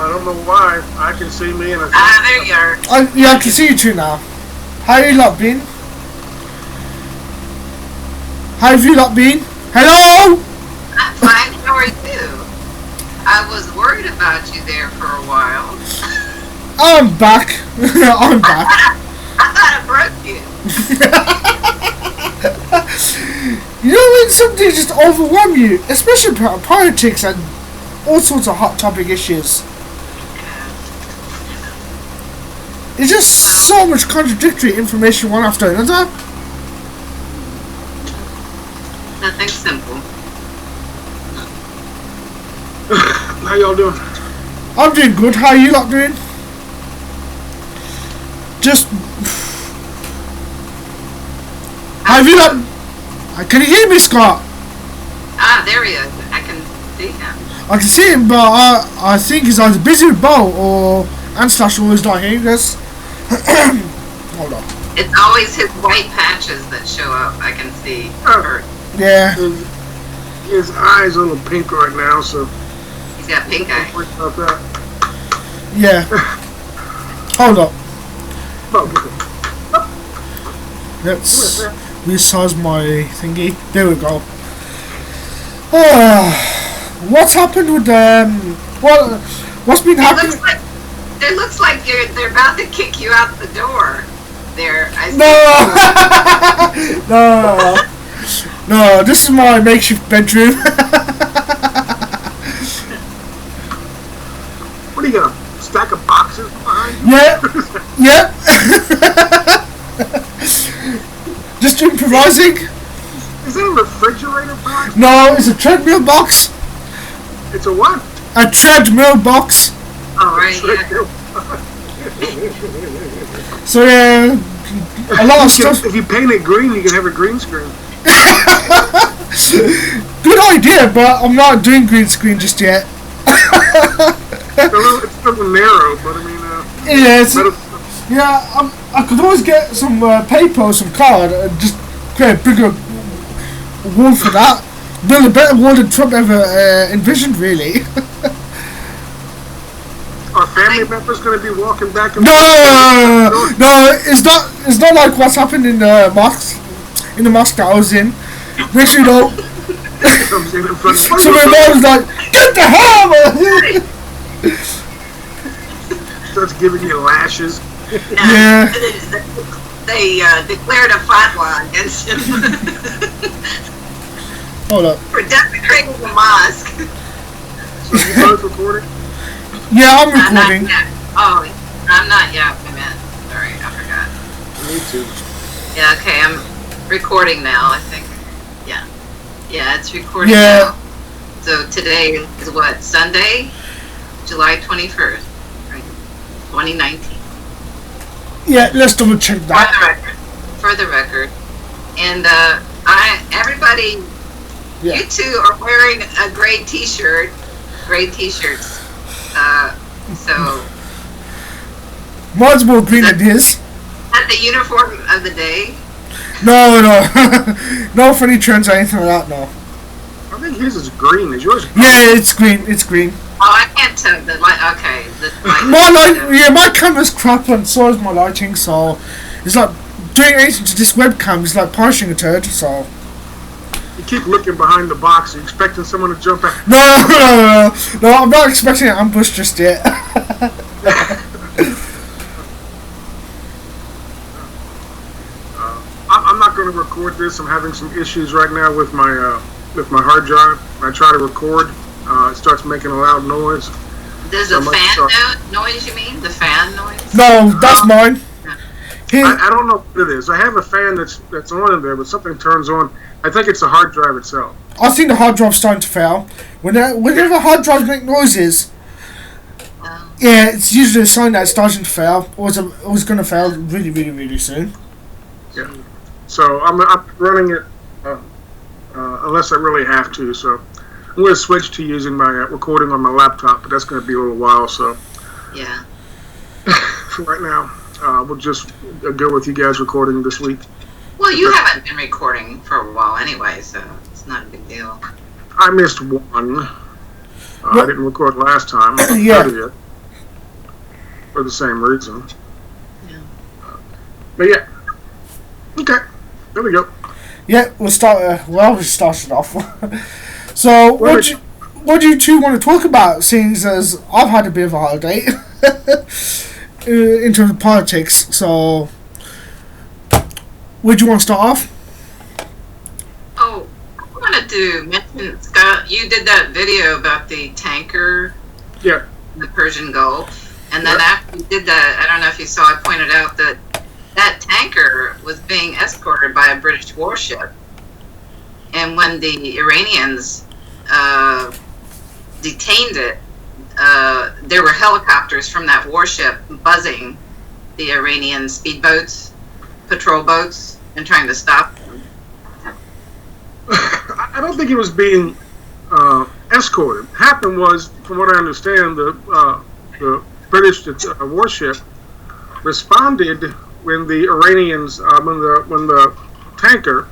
don't know why. I can see me and there you are. Yeah, I can see you too now. How you lot been? How have you lot been? Hello? I'm fine. How are you? I was worried about you there for a while. I'm back. I'm back. I thought I broke you. You know when something just overwhelms you, especially politics and all sorts of hot topic issues. It's just so much contradictory information one after another. Nothing simple. How y'all doing? I'm doing good. How are you lot doing? Just... Have you lot... Can you hear me, Scott? Ah, there he is. I can see him. I can see him, but I think he's either busy with Bo or Anslash always not hearing us. Hold on. It's always his white patches that show up. I can see. Yeah. His eye's a little pink right now, so... He's got pink eye. About that. Yeah. Hold up. Let's resize my thingy. There we go. What's happened with what's been happening? It looks like they're about to kick you out the door. No, this is my makeshift bedroom. What do you got? A stack of boxes behind you? Yeah. Just improvising. Is that a refrigerator box? No, it's a treadmill box. It's a what? A treadmill box. Oh, right, So yeah, a lot of stuff. If you paint it green, you can have a green screen. Good idea, but I'm not doing green screen just yet. It's a little narrow, but I mean, I could always get some paper or some card and just create a bigger wall for that. Build a better wall than Trump ever envisioned, really. Are family members going to be walking back and forth? No, it's not. It's not like what's happened in the mosque. In the mosque that I was in, which you know. So my mom was like, "Get the hammer!" Starts giving you lashes. Yeah. They declared a fatwa against him. Hold up. For desecrating the mosque. So you both recording? Yeah, I'm recording. Oh, I'm not yet. Sorry, I forgot. Me too. Yeah, okay, I'm recording now, I think. Yeah, it's recording now. So today is what, Sunday? July 21st, right? 2019. Yeah, let's double check that. For the record. And everybody, you two are wearing a gray t-shirt, t-shirts. So mine's more green than his. Is that the uniform of the day? No. No funny trends or anything like that, no. I think his is green. Is yours green? Yeah, it's green. It's green. Oh, I can't tell the light. Okay. My camera's crap and so is my lighting, so it's like doing anything to this webcam is like polishing a turd, so. You keep looking behind the box. Are you expecting someone to jump out? No, I'm not expecting an ambush just yet. I'm not going to record this. I'm having some issues right now with my hard drive. When I try to record, it starts making a loud noise. Does the fan noise, you mean? The fan noise? No, that's mine. I don't know what it is. I have a fan that's on in there, but something turns on. I think it's the hard drive itself. I think the hard drive's starting to fail. Whenever hard drives make noises, yeah, it's usually a sign that it's starting to fail, or it's going to fail really, really, really soon. Yeah. So I'm running it unless I really have to. So I'm going to switch to using my recording on my laptop, but that's going to be a little while. So yeah. For right now, we'll just go with you guys recording this week. Well, you haven't been recording for a while anyway, so it's not a big deal. I missed one. I didn't record last time. Yeah. for the same reason. Yeah. But yeah, okay, there we go. Yeah, we'll start. We started off. So, what do you two want to talk about? Seeing as I've had a bit of a holiday in terms of politics. So, where do you want to start off? Oh, I wanted to mention, Scott, you did that video about the tanker. Yeah. In the Persian Gulf, and then after you did that, I don't know if you saw, I pointed out that that tanker was being escorted by a British warship, and when the Iranians detained it, there were helicopters from that warship buzzing the Iranian speedboats, patrol boats, and trying to stop them. I don't think it was being escorted. What happened was, from what I understand, the British warship responded when the Iranians, when the tanker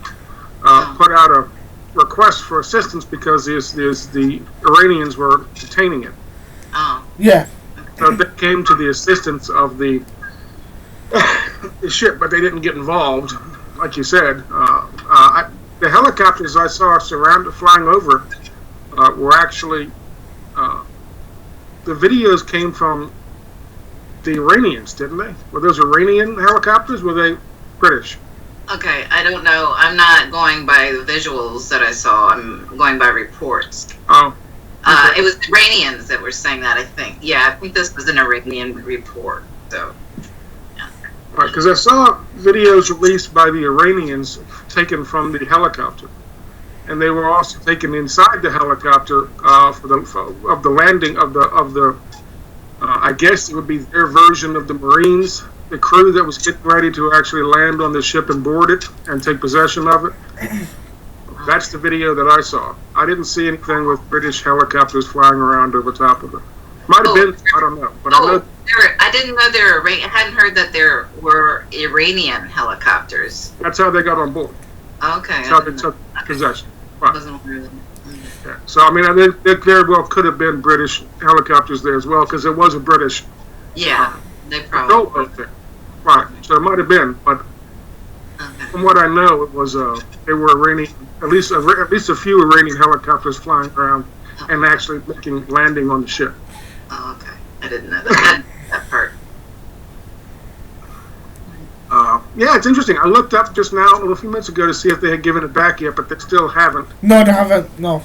put out a request for assistance because the Iranians were detaining it. Oh. Yeah. So they came to the assistance of the ship, but they didn't get involved, like you said. The helicopters I saw flying over were actually, the videos came from the Iranians, didn't they? Were those Iranian helicopters? Were they British? Okay, I don't know. I'm not going by the visuals that I saw. I'm going by reports. Oh. Okay. It was Iranians that were saying that, I think. Yeah, I think this was an Iranian report. So, yeah. Right, because I saw videos released by the Iranians taken from the helicopter, and they were also taken inside the helicopter of the landing of the. I guess it would be their version of the Marines, the crew that was getting ready to actually land on the ship and board it and take possession of it. That's the video that I saw. I didn't see anything with British helicopters flying around over top of it. Might have been, I don't know. But I didn't know there were. I hadn't heard that there were Iranian helicopters. That's how they got on board. Okay. That's how they took possession. Right. Wasn't aware of that. Yeah. So I mean, there very well could have been British helicopters there as well, because it was a British. Yeah, they patrol probably. boat there. Right. So it might have been, but from what I know, it was they were Iranian. At least a few Iranian helicopters flying around and actually landing on the ship. Oh, okay. I didn't know that part. Yeah, it's interesting. I looked up just now a few minutes ago to see if they had given it back yet, but they still haven't. No, they haven't. No.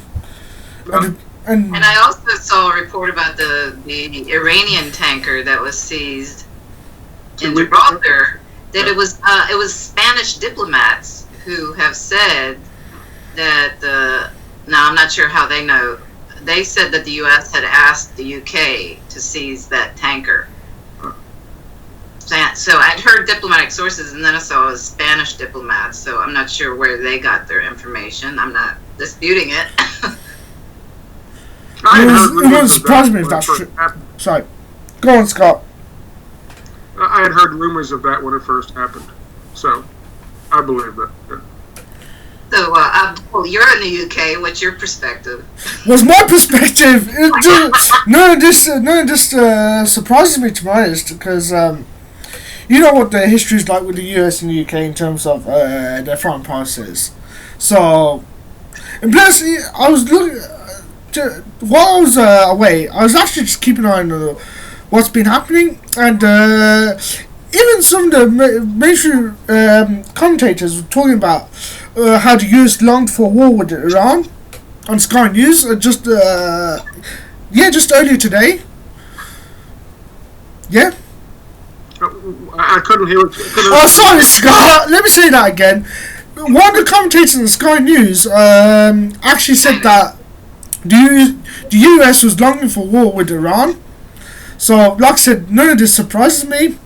And I also saw a report about the Iranian tanker that was seized in Gibraltar. That it was Spanish diplomats who have said that now I'm not sure how they know. They said that the U.S. had asked the U.K. to seize that tanker. So I'd heard diplomatic sources, and then I saw it was Spanish diplomats. So I'm not sure where they got their information. I'm not disputing it. It wouldn't surprise me if that's true. Sorry. Go on, Scott. I had heard rumors of that when it first happened, so I believe that. Yeah. So, well, you're in the UK. What's your perspective? What's my perspective? None of this surprises me, to be honest, because you know what the history is like with the US and the UK in terms of their foreign policies. So, and plus, I was looking while I was away. I was actually just keeping an eye on what's been happening, and even some of the mainstream commentators were talking about how the US longed for war with Iran on Sky News just earlier today. Yeah. I couldn't hear it. Oh, sorry, Scott. Let me say that again. One of the commentators on Sky News actually said that the US was longing for war with Iran. So, like I said, none of this surprises me.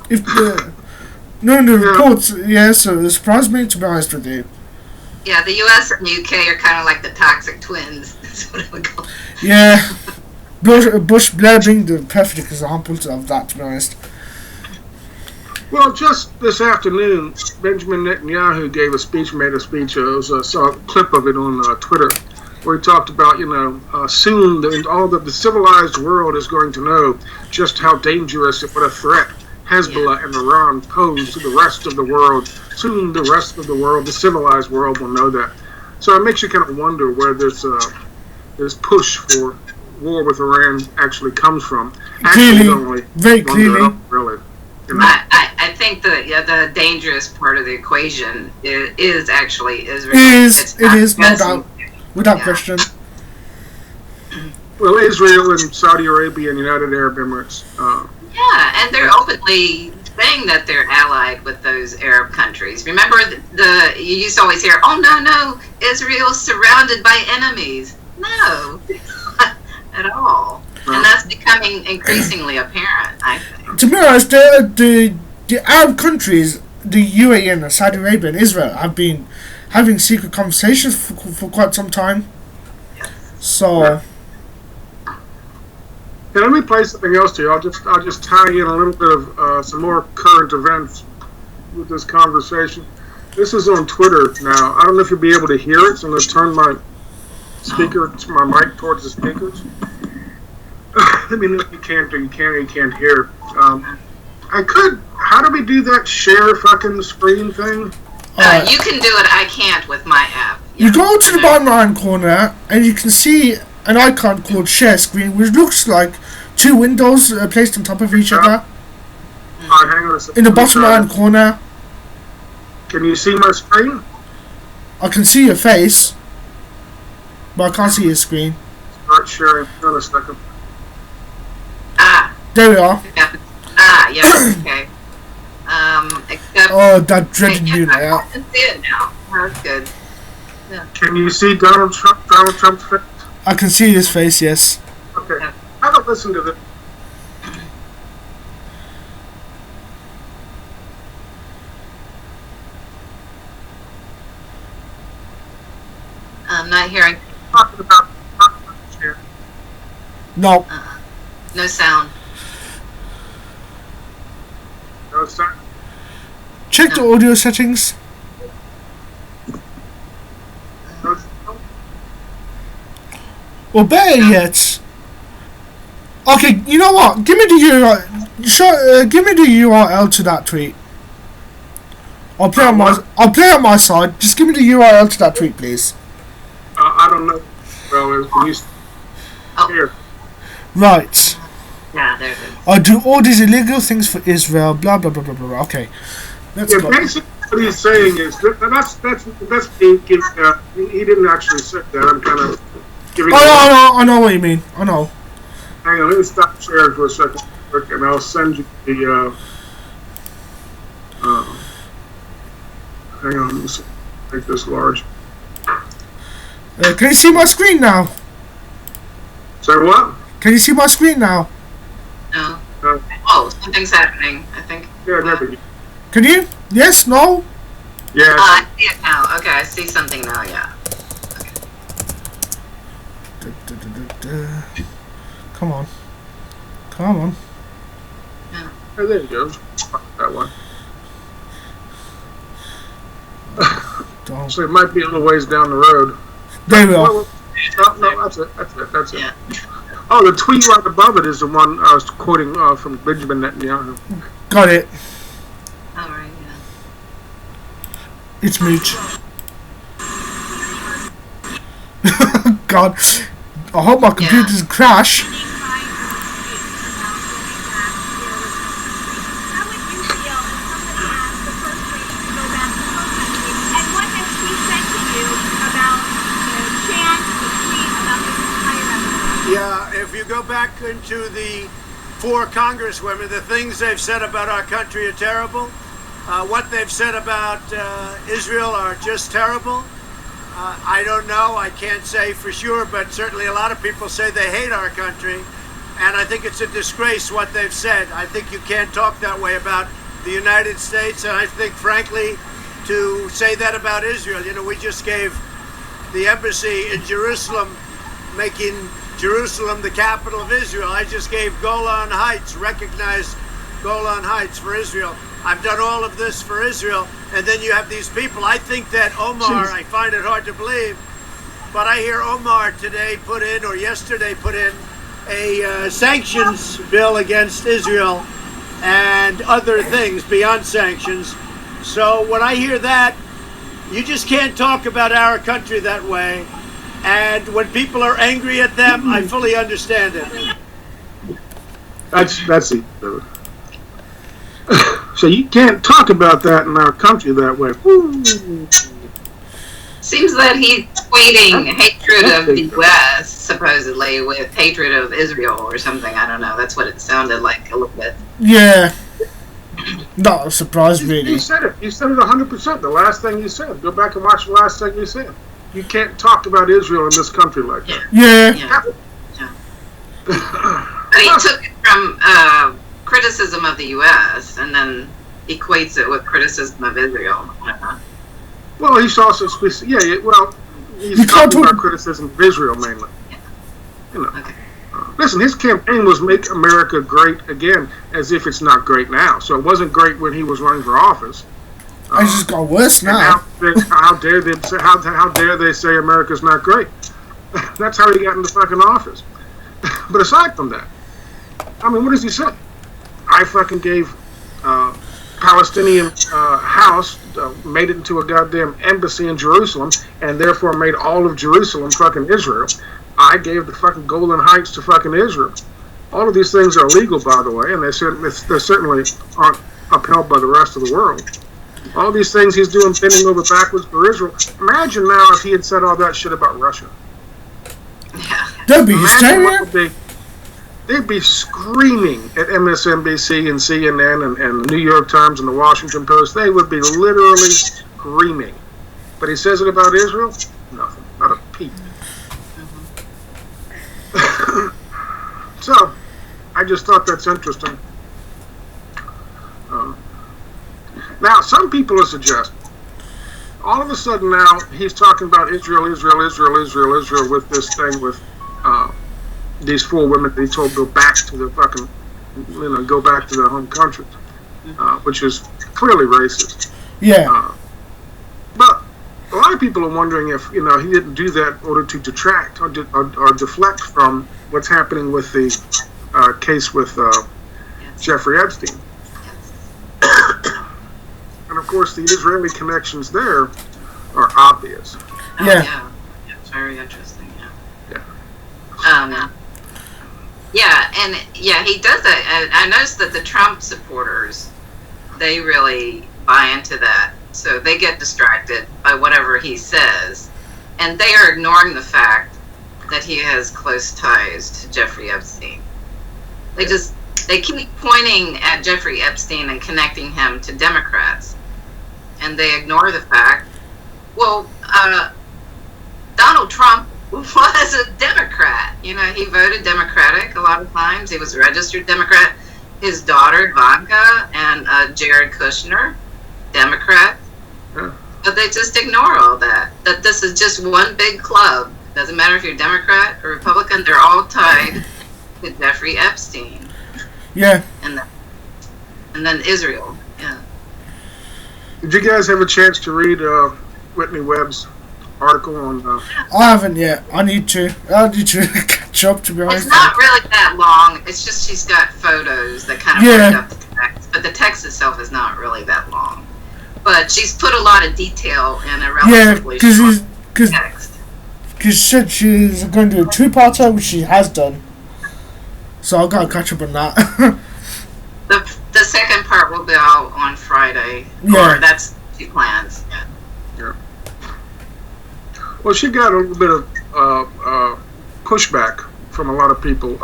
If none of the reports, so it surprised me, to be honest with you. Yeah, the US and the UK are kind of like the toxic twins. That's what I would call. Yeah, Bush Blair being the perfect example of that, to be honest. Well, just this afternoon, Benjamin Netanyahu made a speech. I saw a clip of it on Twitter, where he talked about, soon the civilized world is going to know just how dangerous and what a threat Hezbollah and Iran pose to the rest of the world. Soon the rest of the world, the civilized world, will know that. So it makes you kind of wonder where this push for war with Iran actually comes from. Clearly, very clearly. Really. I think the dangerous part of the equation is actually Israel. It is, no doubt, without question. Well, Israel and Saudi Arabia and United Arab Emirates. Yeah, and they're openly saying that they're allied with those Arab countries. Remember, you used to always hear, "Oh no, Israel's surrounded by enemies." No, at all. And that's becoming increasingly apparent, I think. To be honest, the Arab countries, the UAE and Saudi Arabia and Israel, have been having secret conversations for quite some time. So. Yeah, let me play something else to you. I'll just tie in a little bit of some more current events with this conversation. This is on Twitter now. I don't know if you'll be able to hear it, so I'm going to turn my mic towards the speakers. Let me know if you can't or you can't hear. I could. How do we do that share fucking screen thing? You can do it. I can't with my app. You go to the bottom right corner and you can see an icon called share screen, which looks like two windows placed on top of each other. Hang on a second. In the bottom right corner. Can you see my screen? I can see your face, but I can't see your screen. Start sharing. Hang on a second. There we are. Yeah, okay. Except that dreaded new layout. I can see it now. That's good. Yeah. Can you see Donald Trump's face? I can see his face, yes. Okay. Have a listen to this. I'm not hearing. Talking about here. No. No sound. No sound. Check the audio settings. No sound. Or better yet, okay, you know what? Give me the URL. Give me the URL to that tweet. I'll play on my side. Just give me the URL to that tweet, please. I don't know. Well, here. Right. Yeah, there it is. I do all these illegal things for Israel. Blah blah blah blah blah. Okay. Let's go. Basically, what he's saying is that's he didn't actually say that. I'm kind of giving. I know what you mean. I know. Hang on, let me stop sharing for a second, and I'll send you the. Hang on, let me make this large. Can you see my screen now? Say what? Can you see my screen now? No. Oh, something's happening, I think. Yeah, there. Can you? Yes? No? Yeah. I see it now. Okay, I see something now, yeah. Okay. Come on. Come on. Yeah. Oh, there you go. That one. So it might be a little ways down the road. There we are. No, that's it. That's it. Yeah. Oh, the tweet right above it is the one I was quoting from Benjamin Netanyahu. Got it. All right, yeah. It's Mooch. God. I hope my computer doesn't crash. Yeah, if you go back into the 4 congresswomen, the things they've said about our country are terrible. What they've said about Israel are just terrible. I don't know, I can't say for sure, but certainly a lot of people say they hate our country. And I think it's a disgrace what they've said. I think you can't talk that way about the United States. And I think, frankly, to say that about Israel, we just gave the embassy in Jerusalem, making Jerusalem the capital of Israel. I just gave Golan Heights, recognized Golan Heights for Israel. I've done all of this for Israel, and then you have these people. I think that Omar, I find it hard to believe but I hear Omar today or yesterday put in a sanctions bill against Israel and other things beyond sanctions. So when I hear that, you just can't talk about our country that way. And when people are angry at them, I fully understand it. That's it. So you can't talk about that in our country that way. Woo. Seems that he's equating hatred of the U.S. supposedly with hatred of Israel or something. I don't know. That's what it sounded like a little bit. Yeah. Not a surprise, really. You said it. You said it 100%. The last thing you said. Go back and watch the last thing you said. You can't talk about Israel in this country like that. Yeah. But he took it from criticism of the U.S. and then equates it with criticism of Israel. Well, he's also he's talking about criticism of Israel mainly. You know. Okay. Listen, his campaign was "Make America Great Again," as if it's not great now. So it wasn't great when he was running for office. It's just got worse now. How dare they say America's not great? That's how he got into fucking office. But aside from that, I mean, what does he say? I fucking gave Palestinian house, made it into a goddamn embassy in Jerusalem, and therefore made all of Jerusalem fucking Israel. I gave the fucking Golan Heights to fucking Israel. All of these things are illegal, by the way, and they certainly aren't upheld by the rest of the world. All these things he's doing, bending over backwards for Israel. Imagine now if he had said all that shit about Russia. Yeah. That'd be hysteria. They'd be screaming at MSNBC and CNN and New York Times and the Washington Post. They would be literally screaming. But he says it about Israel? Nothing. Not a peep. So, I just thought that's interesting. Now, some people are suggesting, all of a sudden now, he's talking about Israel with this thing with these 4 women that he told go back to their fucking, go back to their home countries, which is clearly racist. Yeah. But a lot of people are wondering if, he didn't do that in order to detract or deflect from what's happening with the case with Jeffrey Epstein. And of course, the Israeli connections there are obvious. Yeah. It's very interesting. Yeah. He does that. I noticed that the Trump supporters, they really buy into that. So they get distracted by whatever he says, and they are ignoring the fact that he has close ties to Jeffrey Epstein. They keep pointing at Jeffrey Epstein and connecting him to Democrats, and they ignore the fact, Donald Trump was a Democrat. He voted Democratic a lot of times. He was a registered Democrat. His daughter, Ivanka, and Jared Kushner, Democrat. Yeah. But they just ignore all that. That this is just one big club. Doesn't matter if you're Democrat or Republican, they're all tied to Jeffrey Epstein. Yeah. And then Israel. Yeah. Did you guys have a chance to read Whitney Webb's article on... I haven't yet. I need to catch up, to be honest. It's not really that long. It's just she's got photos that kind of break up the text. But the text itself is not really that long. But she's put a lot of detail in a relatively short text. Because she said she's going to do a 2-parter, which she has done. So I've got to catch up on that. The second part will be out on Friday. Yeah. Or that's she plans. Yeah. Well, she got a little bit of pushback from a lot of people.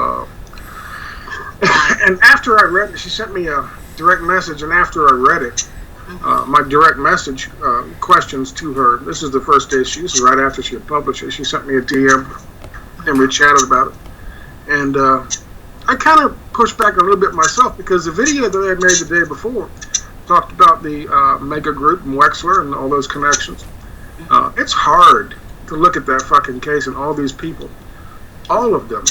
And after I read it, she sent me a direct message, and after I read it, my direct message questions to her. This is the first day this is right after she had published it. She sent me a DM, and we chatted about it. And I kind of pushed back a little bit myself, because the video that I had made the day before talked about the mega group and Wexler and all those connections. It's hard to look at that fucking case and all these people. All of them,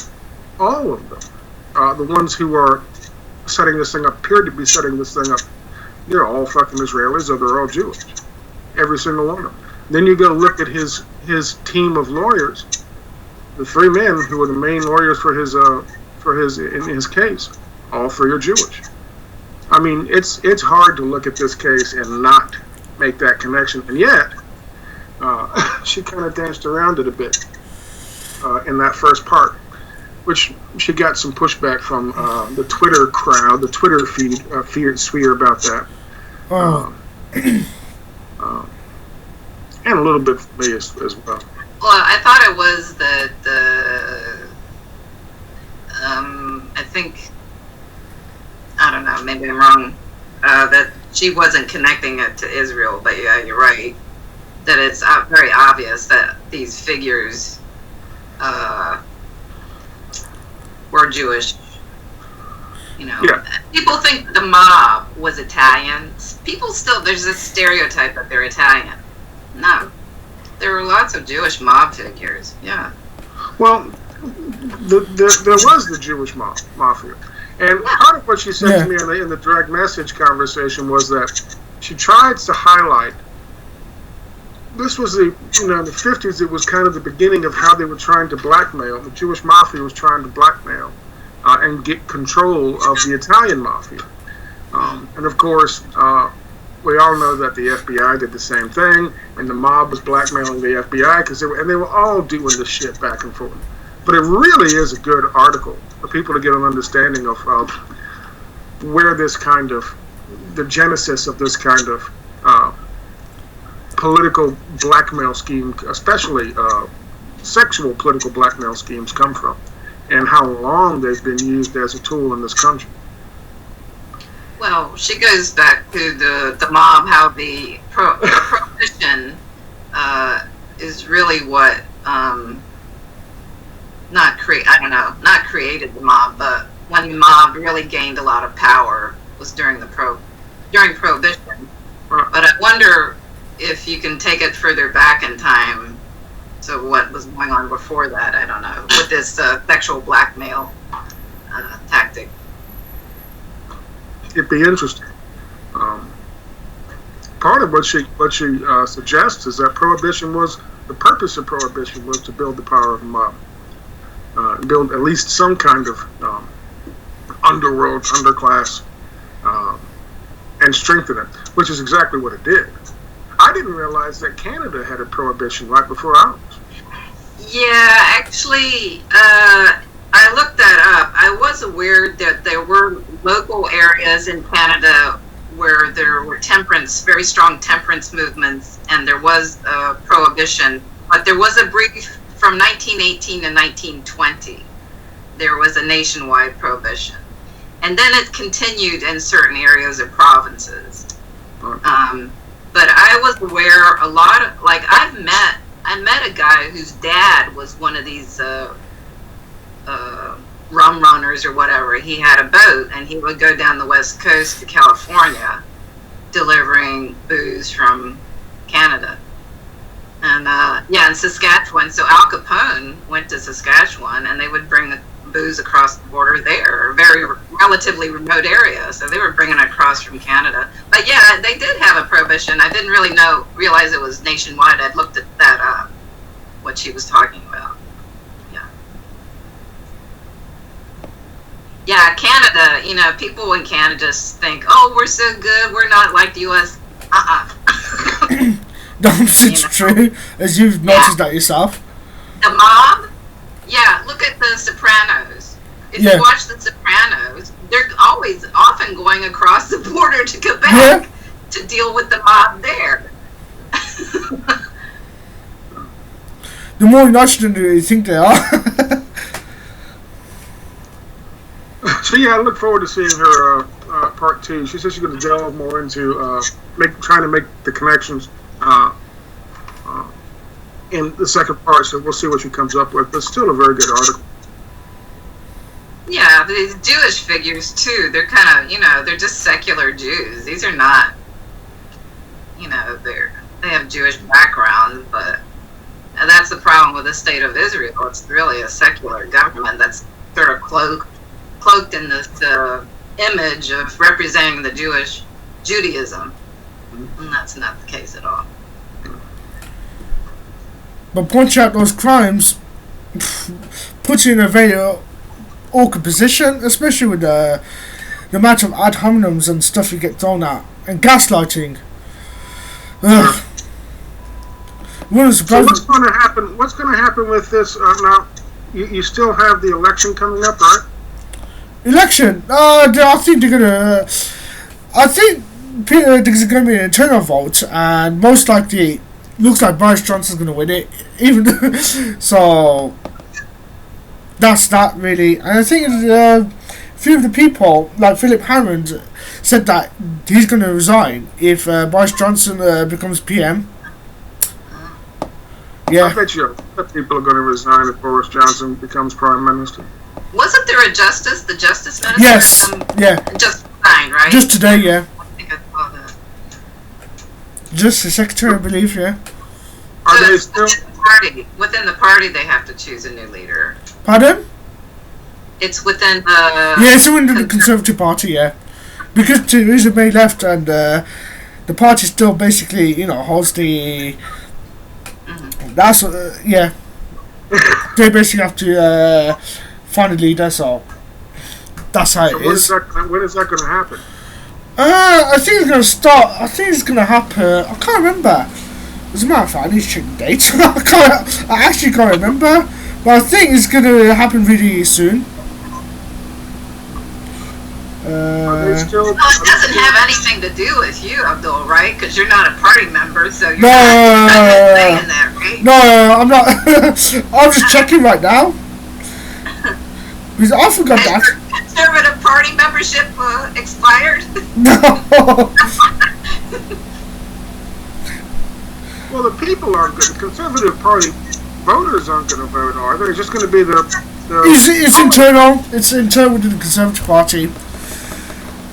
the ones who are setting this thing up, appear to be setting this thing up, they're all fucking Israelis, or they're all Jewish. Every single one of them. Then you go look at his his team of lawyers, the three men who were the main lawyers for his in his case, all three are Jewish. I mean, it's hard to look at this case and not make that connection, and yet she kind of danced around it a bit in that first part, which she got some pushback from the Twitter crowd, the Twitter sphere about that. And a little bit from me as well. Well, I thought it was the I think, I don't know, maybe I'm wrong, that she wasn't connecting it to Israel, but yeah, you're right, that it's very obvious that these figures were Jewish. You know, yeah. People think the mob was Italian. People still, there's this stereotype that they're Italian. No, there were lots of Jewish mob figures. Yeah. Well, there was the Jewish mafia, and part of what she said to me in the direct message conversation was that she tried to highlight. This was in the 50s. It was kind of the beginning of how they were trying to blackmail. The Jewish mafia was trying to blackmail and get control of the Italian mafia, and of course. We all know that the FBI did the same thing, and the mob was blackmailing the FBI because they were all doing this shit back and forth. But it really is a good article for people to get an understanding of where this kind of, the genesis of this kind of political blackmail scheme, especially sexual political blackmail schemes, come from, and how long they've been used as a tool in this country. Well, she goes back to the mob, how the prohibition is really what not created the mob, but when the mob really gained a lot of power was during Prohibition. But I wonder if you can take it further back in time. So what was going on before that? I don't know. With this sexual blackmail tactic. It'd be interesting. Part of what she suggests is that the purpose of prohibition was to build the power of the mob, build at least some kind of underworld, underclass, and strengthen it, which is exactly what it did. I didn't realize that Canada had a prohibition right before ours. Yeah, actually, I looked that up. I was aware that there were local areas in Canada where there were very strong temperance movements, and there was prohibition. But there was a brief from 1918 to 1920. There was a nationwide prohibition. And then it continued in certain areas of provinces. But I was aware a lot of, like, I met a guy whose dad was one of these rum runners or whatever. He had a boat and he would go down the west coast to California delivering booze from Canada. And in Saskatchewan. So Al Capone went to Saskatchewan and they would bring the booze across the border there, a very relatively remote area. So they were bringing it across from Canada. But yeah, they did have a prohibition. I didn't really realize it was nationwide. I'd looked at that up, what she was talking about. Yeah, Canada, people in Canada just think, oh, we're so good, we're not like the U.S. The opposite's true, as you've noticed that yourself. The mob? Yeah, look at The Sopranos. If you watch The Sopranos, they're often going across the border to Quebec to deal with the mob there. The more nitrogen you think they are. So yeah, I look forward to seeing her part 2. She says she's going to delve more into trying to make the connections in the second part. So we'll see what she comes up with. But still a very good article. Yeah, these Jewish figures too. They're kind of, they're just secular Jews. These are not, they have Jewish background, but that's the problem with the state of Israel. It's really a secular government that's sort of cloaked in this image of representing the Judaism, and that's not the case at all. but pointing out those crimes puts you in a very awkward position, especially with the amount of ad hominems and stuff you get thrown at, and gaslighting. Ugh. So what's going to happen? What's going to happen with this? Now, you still have the election coming up, right? Election? I think they're gonna. I think there's going to be an internal vote, and most likely, looks like Boris Johnson's going to win it. Even so, that's that really. And I think a few of the people, like Philip Hammond, said that he's going to resign if Boris Johnson becomes PM. Yeah. I bet people are going to resign if Boris Johnson becomes Prime Minister. Wasn't there a justice? The justice minister? Yes. Yeah. Just resigned, right? Just today, yeah. I think I saw that. Just the secretary, I believe, yeah. Are they still within the party? They have to choose a new leader. Pardon? It's within the. Yeah, it's within the Conservative Party, yeah. Because Theresa May left, and the party still basically, holds the. That's yeah. They basically have to find a leader, so that's how it is. When is that going to happen? I think it's going to start. I think it's going to happen. I can't remember. As a matter of fact, I need to check the date. I actually can't remember, but I think it's going to happen really soon. It doesn't have anything to do with you, Abdul, right? Because you're not a party member, so you're not saying that, right? No, I'm not. I'm just checking right now. Because I forgot that. Your Conservative Party membership expired? No. Well, the people aren't good. The Conservative Party voters aren't going to vote, are they? It's just going to be the It's internal. It's internal within the Conservative Party.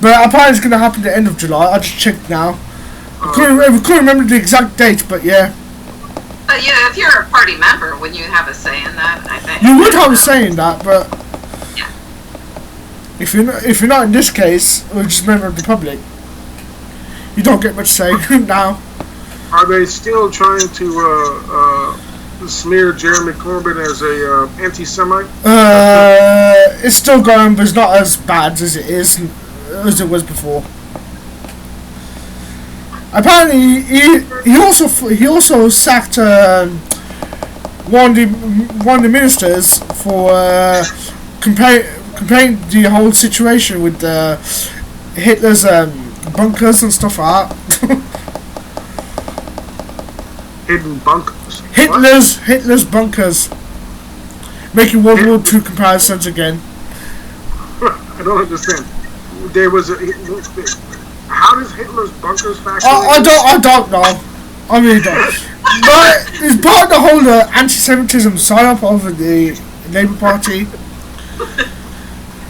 But apparently it's going to happen at the end of July. I just checked now. I couldn't remember the exact date, but yeah. But yeah, if you're a party member, wouldn't you have a say in that? I think you would have a say in that, but yeah. If you're not in this case, or just a member of the public, you don't get much say now. Are they still trying to smear Jeremy Corbyn as a anti-Semite? It's still going, but it's not as bad as it was before. Apparently, he also sacked one of the ministers for comparing the whole situation with Hitler's bunkers and stuff like that. Hidden bunkers. Hitler's bunkers, making World War II comparisons again. I don't understand. There was how does Hitler's bunkers factor? I don't know. I really don't. But it's part of the whole anti-Semitism sign-up of the Labour Party.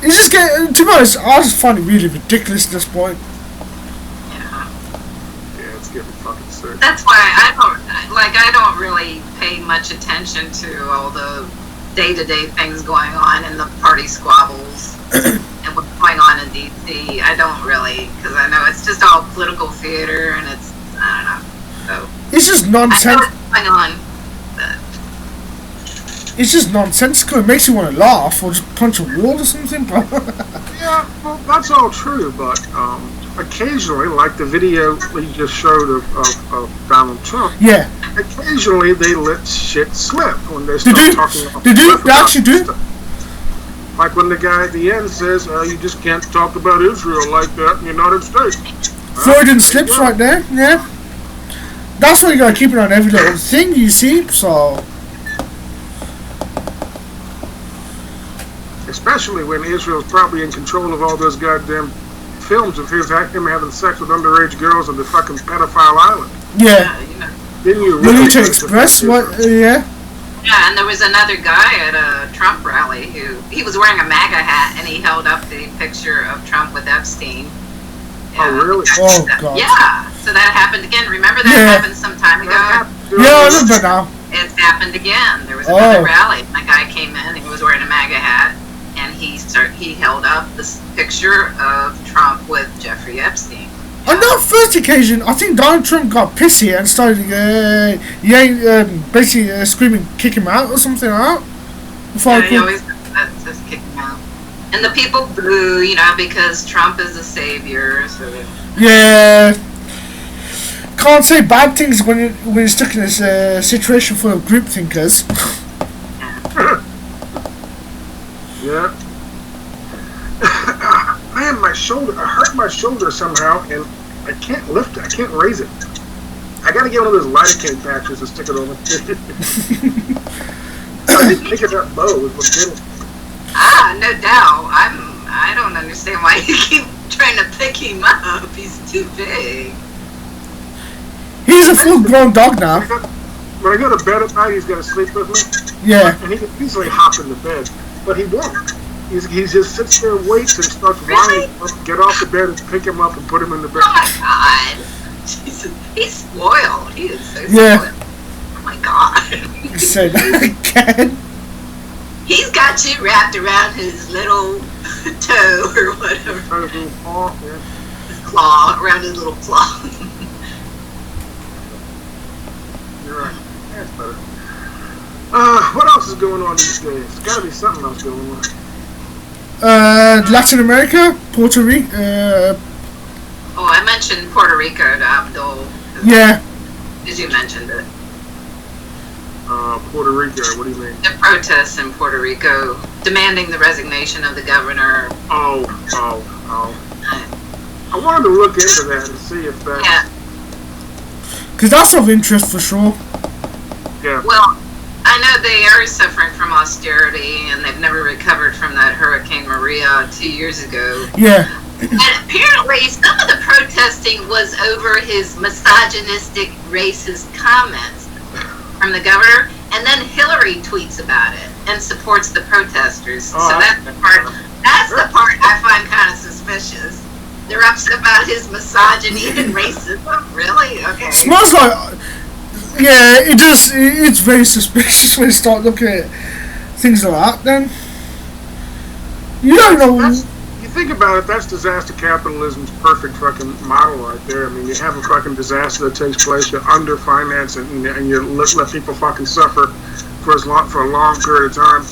It's just getting, to be honest, I just find it really ridiculous at this point. Yeah, it's getting fucking sick. That's why I don't really pay much attention to all the day-to-day things going on in the party squabbles and what's going on in DC. I don't really, because I know it's just all political theater, and it's, I don't know. So it's just nonsense. I know what's going on, but it's just nonsensical. It makes you want to laugh or just punch a wall or something. Yeah, well, that's all true, but occasionally, like the video we just showed of Donald Trump, yeah, occasionally they let shit slip when they start talking about They actually do. stuff. Like when the guy at the end says, you just can't talk about Israel like that in the United States. Freudian slips right there, yeah. That's why you gotta keep it on every little thing you see, so. Especially when Israel's probably in control of all those goddamn films of him having sex with underage girls on the fucking pedophile island. Yeah. you know. Didn't you really Willing to express what, yeah. Yeah, and there was another guy at a Trump rally he was wearing a MAGA hat, and he held up the picture of Trump with Epstein. Yeah. Oh, really? Oh, God. Yeah, so that happened again. Remember that happened some time ago? Yeah, I remember now. It happened again. There was another rally. A guy came in, he was wearing a MAGA hat, and he held up this picture of Trump with Jeffrey Epstein. On that first occasion, I think Donald Trump got pissy and started basically screaming, kick him out or something like that. Yeah, he always does that, just kick him out. And the people boo, because Trump is the savior. So yeah. Can't say bad things when you're stuck in this situation full of group thinkers. Yeah. Man, my shoulder. I hurt my shoulder somehow, and I can't lift it. I can't raise it. I gotta get one of those lidocaine patches and stick it over. I didn't pick it up low. It was little. No doubt. I don't understand why you keep trying to pick him up. He's too big. He's a full-grown dog now. When I go to bed at night, he's got to sleep with me. Yeah. And he can easily hop in the bed, but he won't. He just sits there and waits and starts whining. Get off the bed and pick him up and put him in the bed. Oh my God. Jesus. He's spoiled. He is so Yeah. spoiled. Oh my God. He said that again. He's got you wrapped around his little toe or whatever. His little paw, yeah. His claw, around his little claw. You're right. That's better. What else is going on these days? There's got to be something else going on. Latin America, Puerto Rico. Oh, I mentioned Puerto Rico to Abdul. Yeah. Because you mentioned it. Puerto Rico, what do you mean? The protests in Puerto Rico demanding the resignation of the governor. Oh. I wanted to look into that and see if that... Yeah. Because that's of interest for sure. Yeah. Well, I know they are suffering from austerity and they've never recovered from that Hurricane Maria 2 years ago. Yeah. And apparently some of the protesting was over his misogynistic, racist comments from the governor, and then Hillary tweets about it and supports the protesters. So that's the part I find kind of suspicious. They're upset about his misogyny and racism. Really? Okay. Smells like... Yeah, it's very suspicious when you start looking at things like that, then. You don't know... You think about it, that's disaster capitalism's perfect fucking model right there. I mean, you have a fucking disaster that takes place, you underfinance it, and you let people fucking suffer for a long period of time.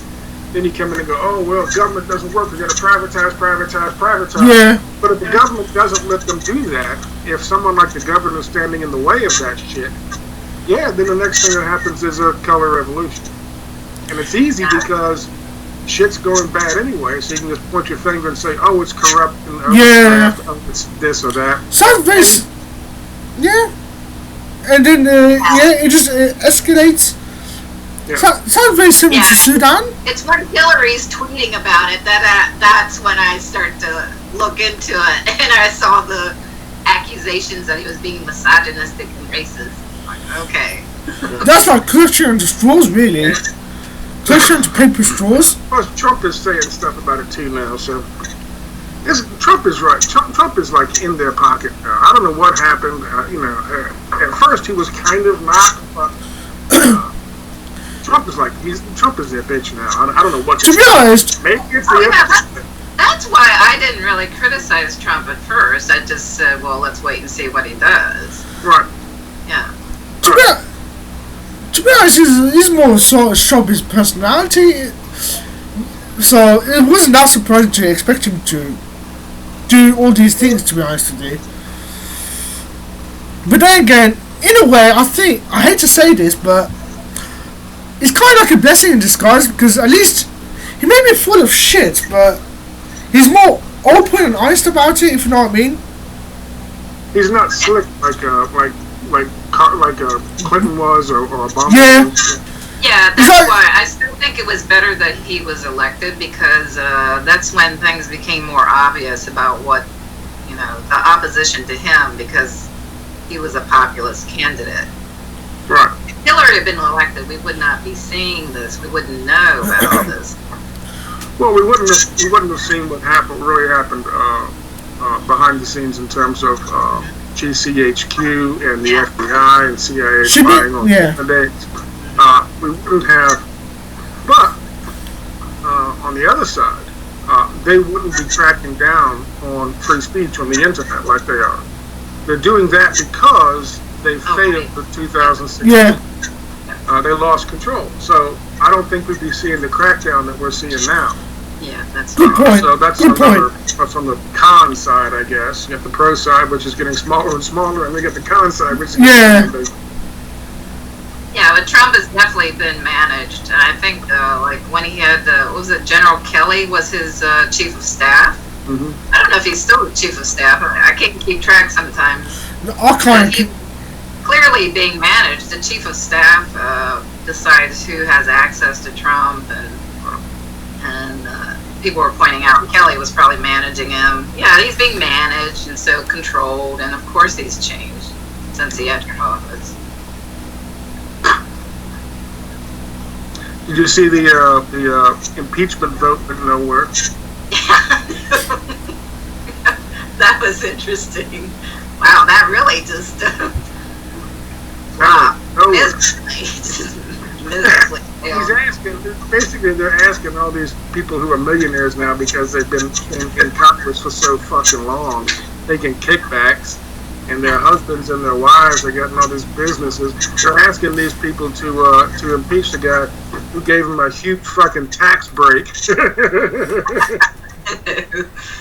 Then you come in and go, oh, well, government doesn't work, we gotta privatize. Yeah. But if the government doesn't let them do that, if someone like the governor is standing in the way of that shit, yeah, then the next thing that happens is a color revolution. And it's easy because shit's going bad anyway, so you can just point your finger and say, oh, it's corrupt, and it's this or that. Sounds very... Yeah. And then, it just escalates. Yeah. Sounds very similar to Sudan. It's when Hillary's tweeting about it that's when I start to look into it, and I saw the accusations that he was being misogynistic and racist. Like, okay. That's like clutching onto straws, really. Clutching onto paper straws. Plus, Trump is saying stuff about it too now, so... Trump is right. Trump is like in their pocket now. I don't know what happened. At first he was kind of not, but Trump is their bitch now. I don't know what to be honest. Maybe it's the that's why I didn't really criticize Trump at first. I just said, well, let's wait and see what he does. Right. Yeah. To be honest, he's more sort of show his personality. So it wasn't that surprising to expect him to do all these things, to be honest with you. But then again, in a way, I hate to say this, but it's kind of like a blessing in disguise, because at least he may be full of shit, but he's more open and honest about it, if you know what I mean. He's not slick like Clinton was or Obama. Yeah. Was. Yeah, that's why I still think it was better that he was elected, because that's when things became more obvious about what, the opposition to him, because he was a populist candidate. Right. If Hillary had been elected, we would not be seeing this. We wouldn't know about all this. Well, we wouldn't have seen what really happened behind the scenes in terms of GCHQ and the FBI and CIA spying on candidates. We wouldn't have, but on the other side, they wouldn't be tracking down on free speech on the internet like they are. they're doing that because they failed the 2016. Yeah. They lost control. So I don't think we'd be seeing the crackdown that we're seeing now. Yeah, that's Good point. So that's Good point. that's on the con side, I guess. You got the pro side, which is getting smaller and smaller, and we got the con side, which is getting bigger. Yeah, but Trump has definitely been managed. And I think, like, when he had, what was it, General Kelly was his chief of staff. Mm-hmm. I don't know if he's still the chief of staff. I can't keep track sometimes. I can't. He's clearly being managed. The chief of staff decides who has access to Trump, and people were pointing out Kelly was probably managing him. Yeah, he's being managed and so controlled, and of course he's changed since he entered office. Did you see the impeachment vote went nowhere? That was interesting. Wow, that really just miserably. He's asking, basically they're asking all these people who are millionaires now because they've been in Congress for so fucking long, taking kickbacks, and their husbands and their wives are getting all these businesses. They're asking these people to impeach the guy who gave them a huge fucking tax break.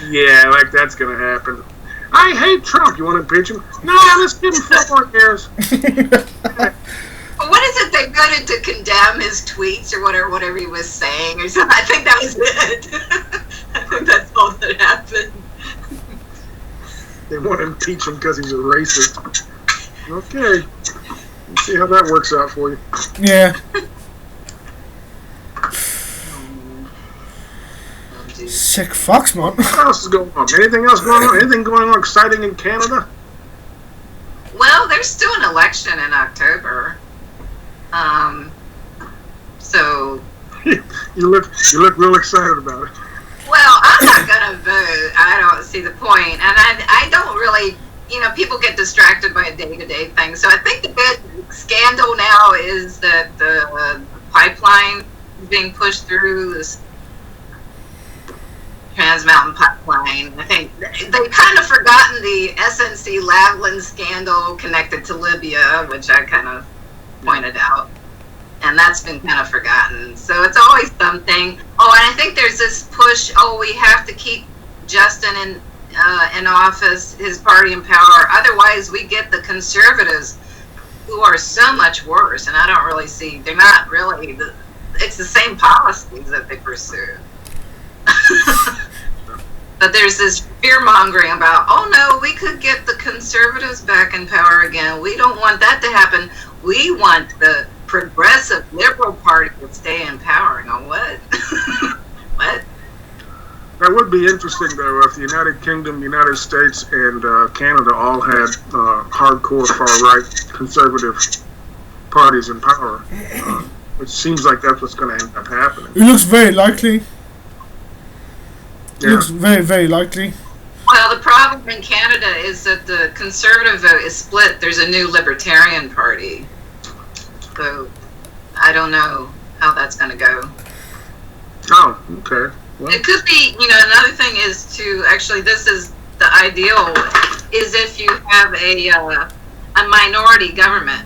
Yeah, like that's gonna happen. I hate Trump. You want to impeach him? No, let's give him 4 more years. What is it? They voted to condemn his tweets or whatever he was saying or something. I think that was it. I think that's all that happened. They want to impeach him because he's a racist. Okay. Let's see how that works out for you. Yeah. Sick fucks, man. What else is going on? Anything else going on? Anything going on exciting in Canada? Well, there's still an election in October. So you look real excited about it. well, I'm not gonna vote. I don't see the point, and I don't really. People get distracted by day-to-day things. So I think the big scandal now is that the pipeline is being pushed through this Trans Mountain Pipeline. I think they've kind of forgotten the SNC Lavalin scandal connected to Libya, which I kind of pointed out. And that's been kind of forgotten. So it's always something. Oh, and I think there's this push, we have to keep Justin in office, his party in power. Otherwise, we get the conservatives who are so much worse. And I don't really see, they're not really, it's the same policies that they pursue. But there's this fear-mongering about, no, we could get the conservatives back in power again. We don't want that to happen. We want the progressive liberal party to stay in power. And go, what? What? That would be interesting, though, if the United Kingdom, United States, and Canada all had hardcore far-right conservative parties in power. Which seems like that's what's going to end up happening. It looks very likely. It Yeah. looks very, very likely. Well, the problem in Canada is that the conservative vote is split. There's a new libertarian party. So I don't know how that's going to go. Oh, okay. Well, It could be, another thing is to actually, this is the ideal, is if you have a minority government.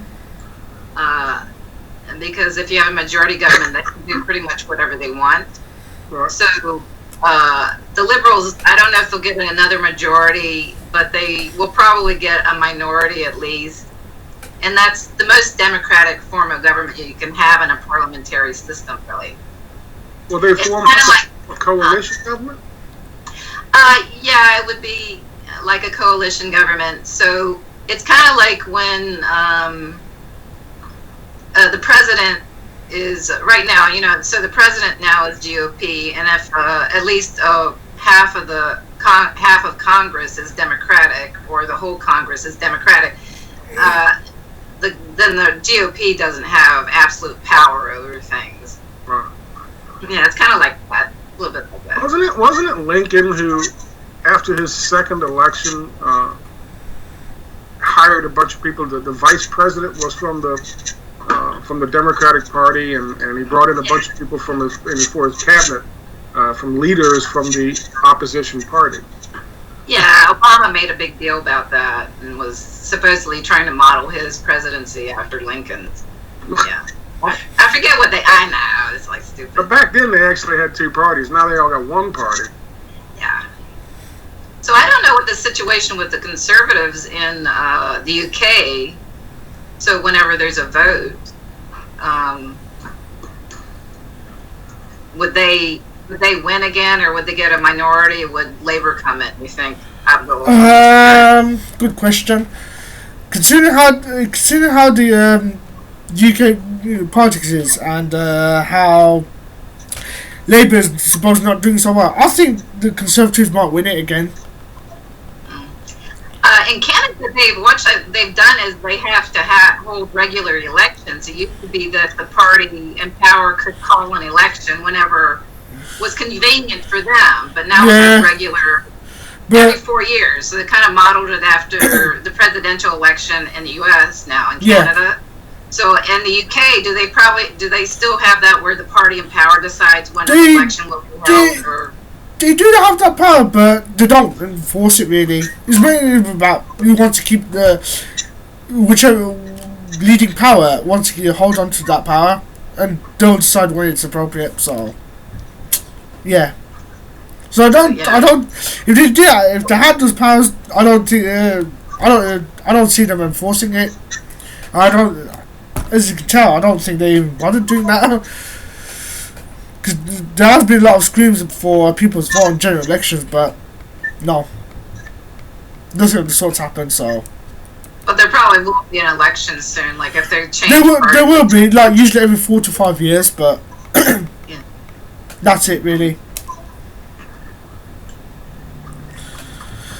Because if you have a majority government, they can do pretty much whatever they want. right. So the Liberals, I don't know if they'll get another majority, but they will probably get a minority at least. And that's the most democratic form of government you can have in a parliamentary system, really. Will they form a coalition government? Yeah, it would be like a coalition government. So it's kind of like when the president is right now, so the president now is GOP, and if at least half of Congress is Democratic, or the whole Congress is Democratic, then the GOP doesn't have absolute power over things. Right. Yeah, it's kind of like that, a little bit like that. Wasn't it Lincoln who, after his second election, hired a bunch of people? The vice president was from the Democratic Party, and he brought in a bunch of people for his cabinet, from leaders from the opposition party. Yeah, Obama made a big deal about that and was supposedly trying to model his presidency after Lincoln's. Yeah. I forget what I know. It's like stupid. But back then they actually had two parties. Now they all got one party. Yeah. So I don't know what the situation with the Conservatives in the UK. So whenever there's a vote, would they win again, or would they get a minority? Or would Labour come in? You think? Good question. Considering how the UK politics is and how Labour is supposed not doing so well, I think the Conservatives might win it again. In Canada, they've done is they have to hold regular elections. It used to be that the party in power could call an election whenever was convenient for them, but now it's regular every 4 years. So they kind of modeled it after the presidential election in the U.S. now in Canada. So in the UK, do they still have that where the party in power decides when an election will be held? Or they do have that power, but they don't enforce it really. It's mainly about who wants to keep whichever leading power wants to hold on to that power, and they'll decide when it's appropriate. So, yeah. So I don't. If they do that, if they had those powers, I don't see them enforcing it. As you can tell, I don't think they even bothered doing that. Because there has been a lot of screams for people's vote in general elections, but no. Nothing of the sorts happened, so. But there probably will be an election soon, like if they're changing. There will be, like usually every 4 to 5 years, but that's it really.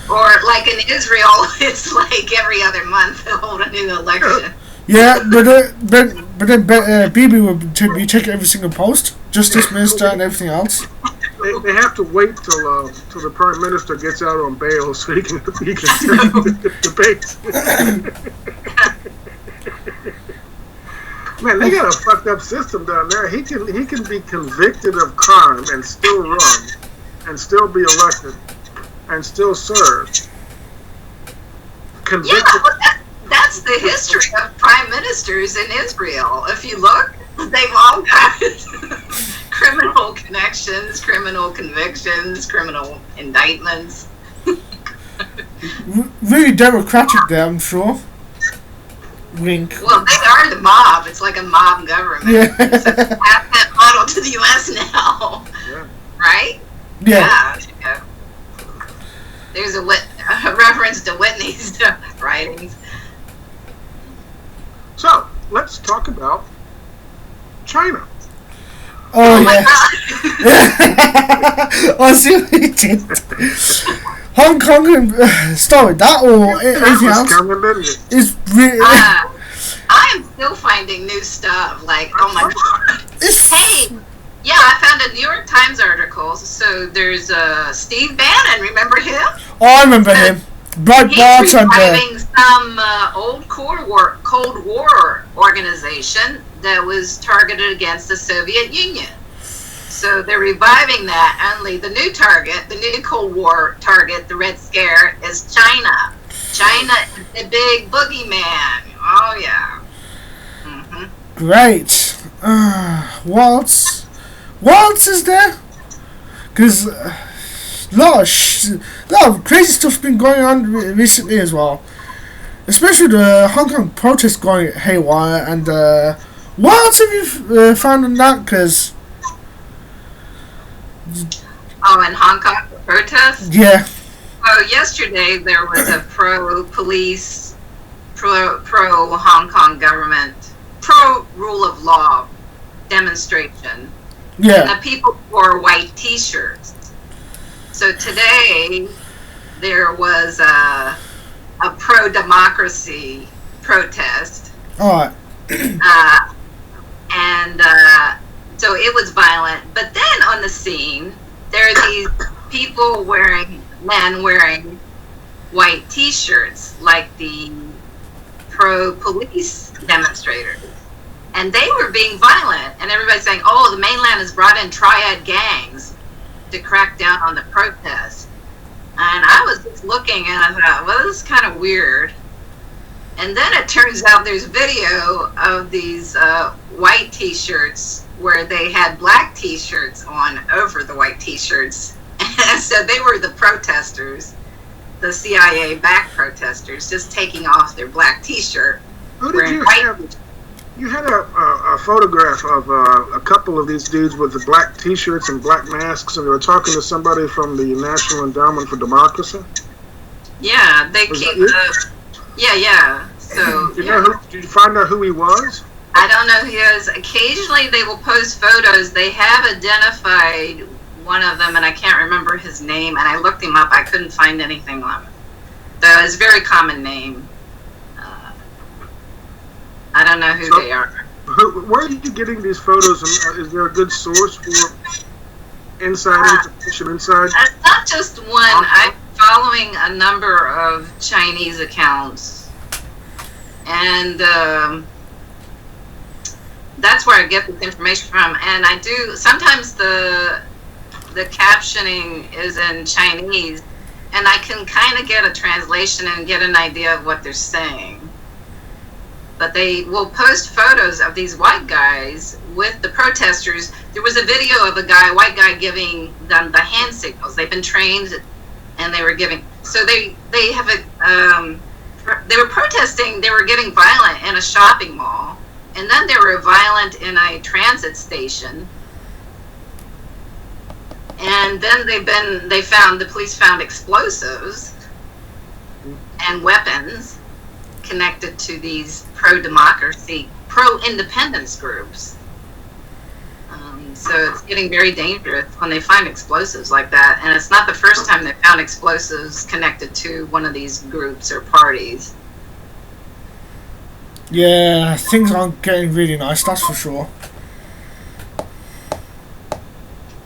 Or like in Israel, it's like every other month they hold a new election. Yeah, but then Bibi will be taking every single post, Justice Minister and everything else. They have to wait till the Prime Minister gets out on bail so he can debate. Man, they got a fucked up system down there. He can be convicted of crime and still run, and still be elected, and still serve. Convicted. Yeah, that's the history of prime ministers in Israel. If you look, they've all got criminal connections, criminal convictions, criminal indictments. Really democratic there, I'm sure. Wink. Well, they are the mob. It's like a mob government. Yeah. It's a that model to the U.S. now. Yeah. Right? Yeah. Yeah. There's a reference to Whitney's writings. So, let's talk about China. Oh my God. I see what you did. Hong Kong can start with that or anything else. It's really. I am still finding new stuff. Like, oh my God. Hey, yeah, I found a New York Times article. So there's Steve Bannon. Remember him? Oh, I remember him. Breitbart He's reviving some old Cold War organization that was targeted against the Soviet Union. So they're reviving that. Only the new target, the new Cold War target, the Red Scare, is China. China is the big boogeyman. Oh, yeah. Mm-hmm. Great. What else is there? Because a lot of crazy stuff's been going on recently as well. Especially the Hong Kong protests going haywire. And what else have you found on that? Because... Oh, in Hong Kong, the protests? Yeah. Oh, yesterday there was a pro-police, pro-Hong Kong government, pro-rule of law demonstration. Yeah. And the people wore white T-shirts. So today there was a pro-democracy protest. All right. So it was violent. But then on the scene, there are these men wearing white T-shirts, like the pro-police demonstrators. And they were being violent. And everybody's saying, oh, the mainland has brought in triad gangs to crack down on the protests. And I was just looking and I thought, well, this is kind of weird. And then it turns out there's video of these white T-shirts where they had black T-shirts on over the white T-shirts. And so they were the protesters, the CIA-backed protesters, just taking off their black T-shirt. Who did you have? You had a photograph of a couple of these dudes with the black T-shirts and black masks, and they were talking to somebody from the National Endowment for Democracy. Yeah, they keep the... Yeah. So, did you find out who he was? I don't know who he is. Occasionally they will post photos. They have identified one of them, and I can't remember his name, and I looked him up. I couldn't find anything on him. Though it's a very common name. I don't know who they are. Where are you getting these photos, and is there a good source for inside information inside? It's not just one. I'm following a number of Chinese accounts, and that's where I get this information from. And I do sometimes the captioning is in Chinese, and I can kind of get a translation and get an idea of what they're saying. But they will post photos of these white guys with the protesters. There was a video of a white guy giving them the hand signals. They've been trained, and they were giving. So they have they were protesting. They were getting violent in a shopping mall, and then they were violent in a transit station. And then the police found explosives and weapons connected to these pro-democracy, pro-independence groups. So it's getting very dangerous when they find explosives like that. And it's not the first time they found explosives connected to one of these groups or parties. Yeah, things aren't getting really nice, that's for sure.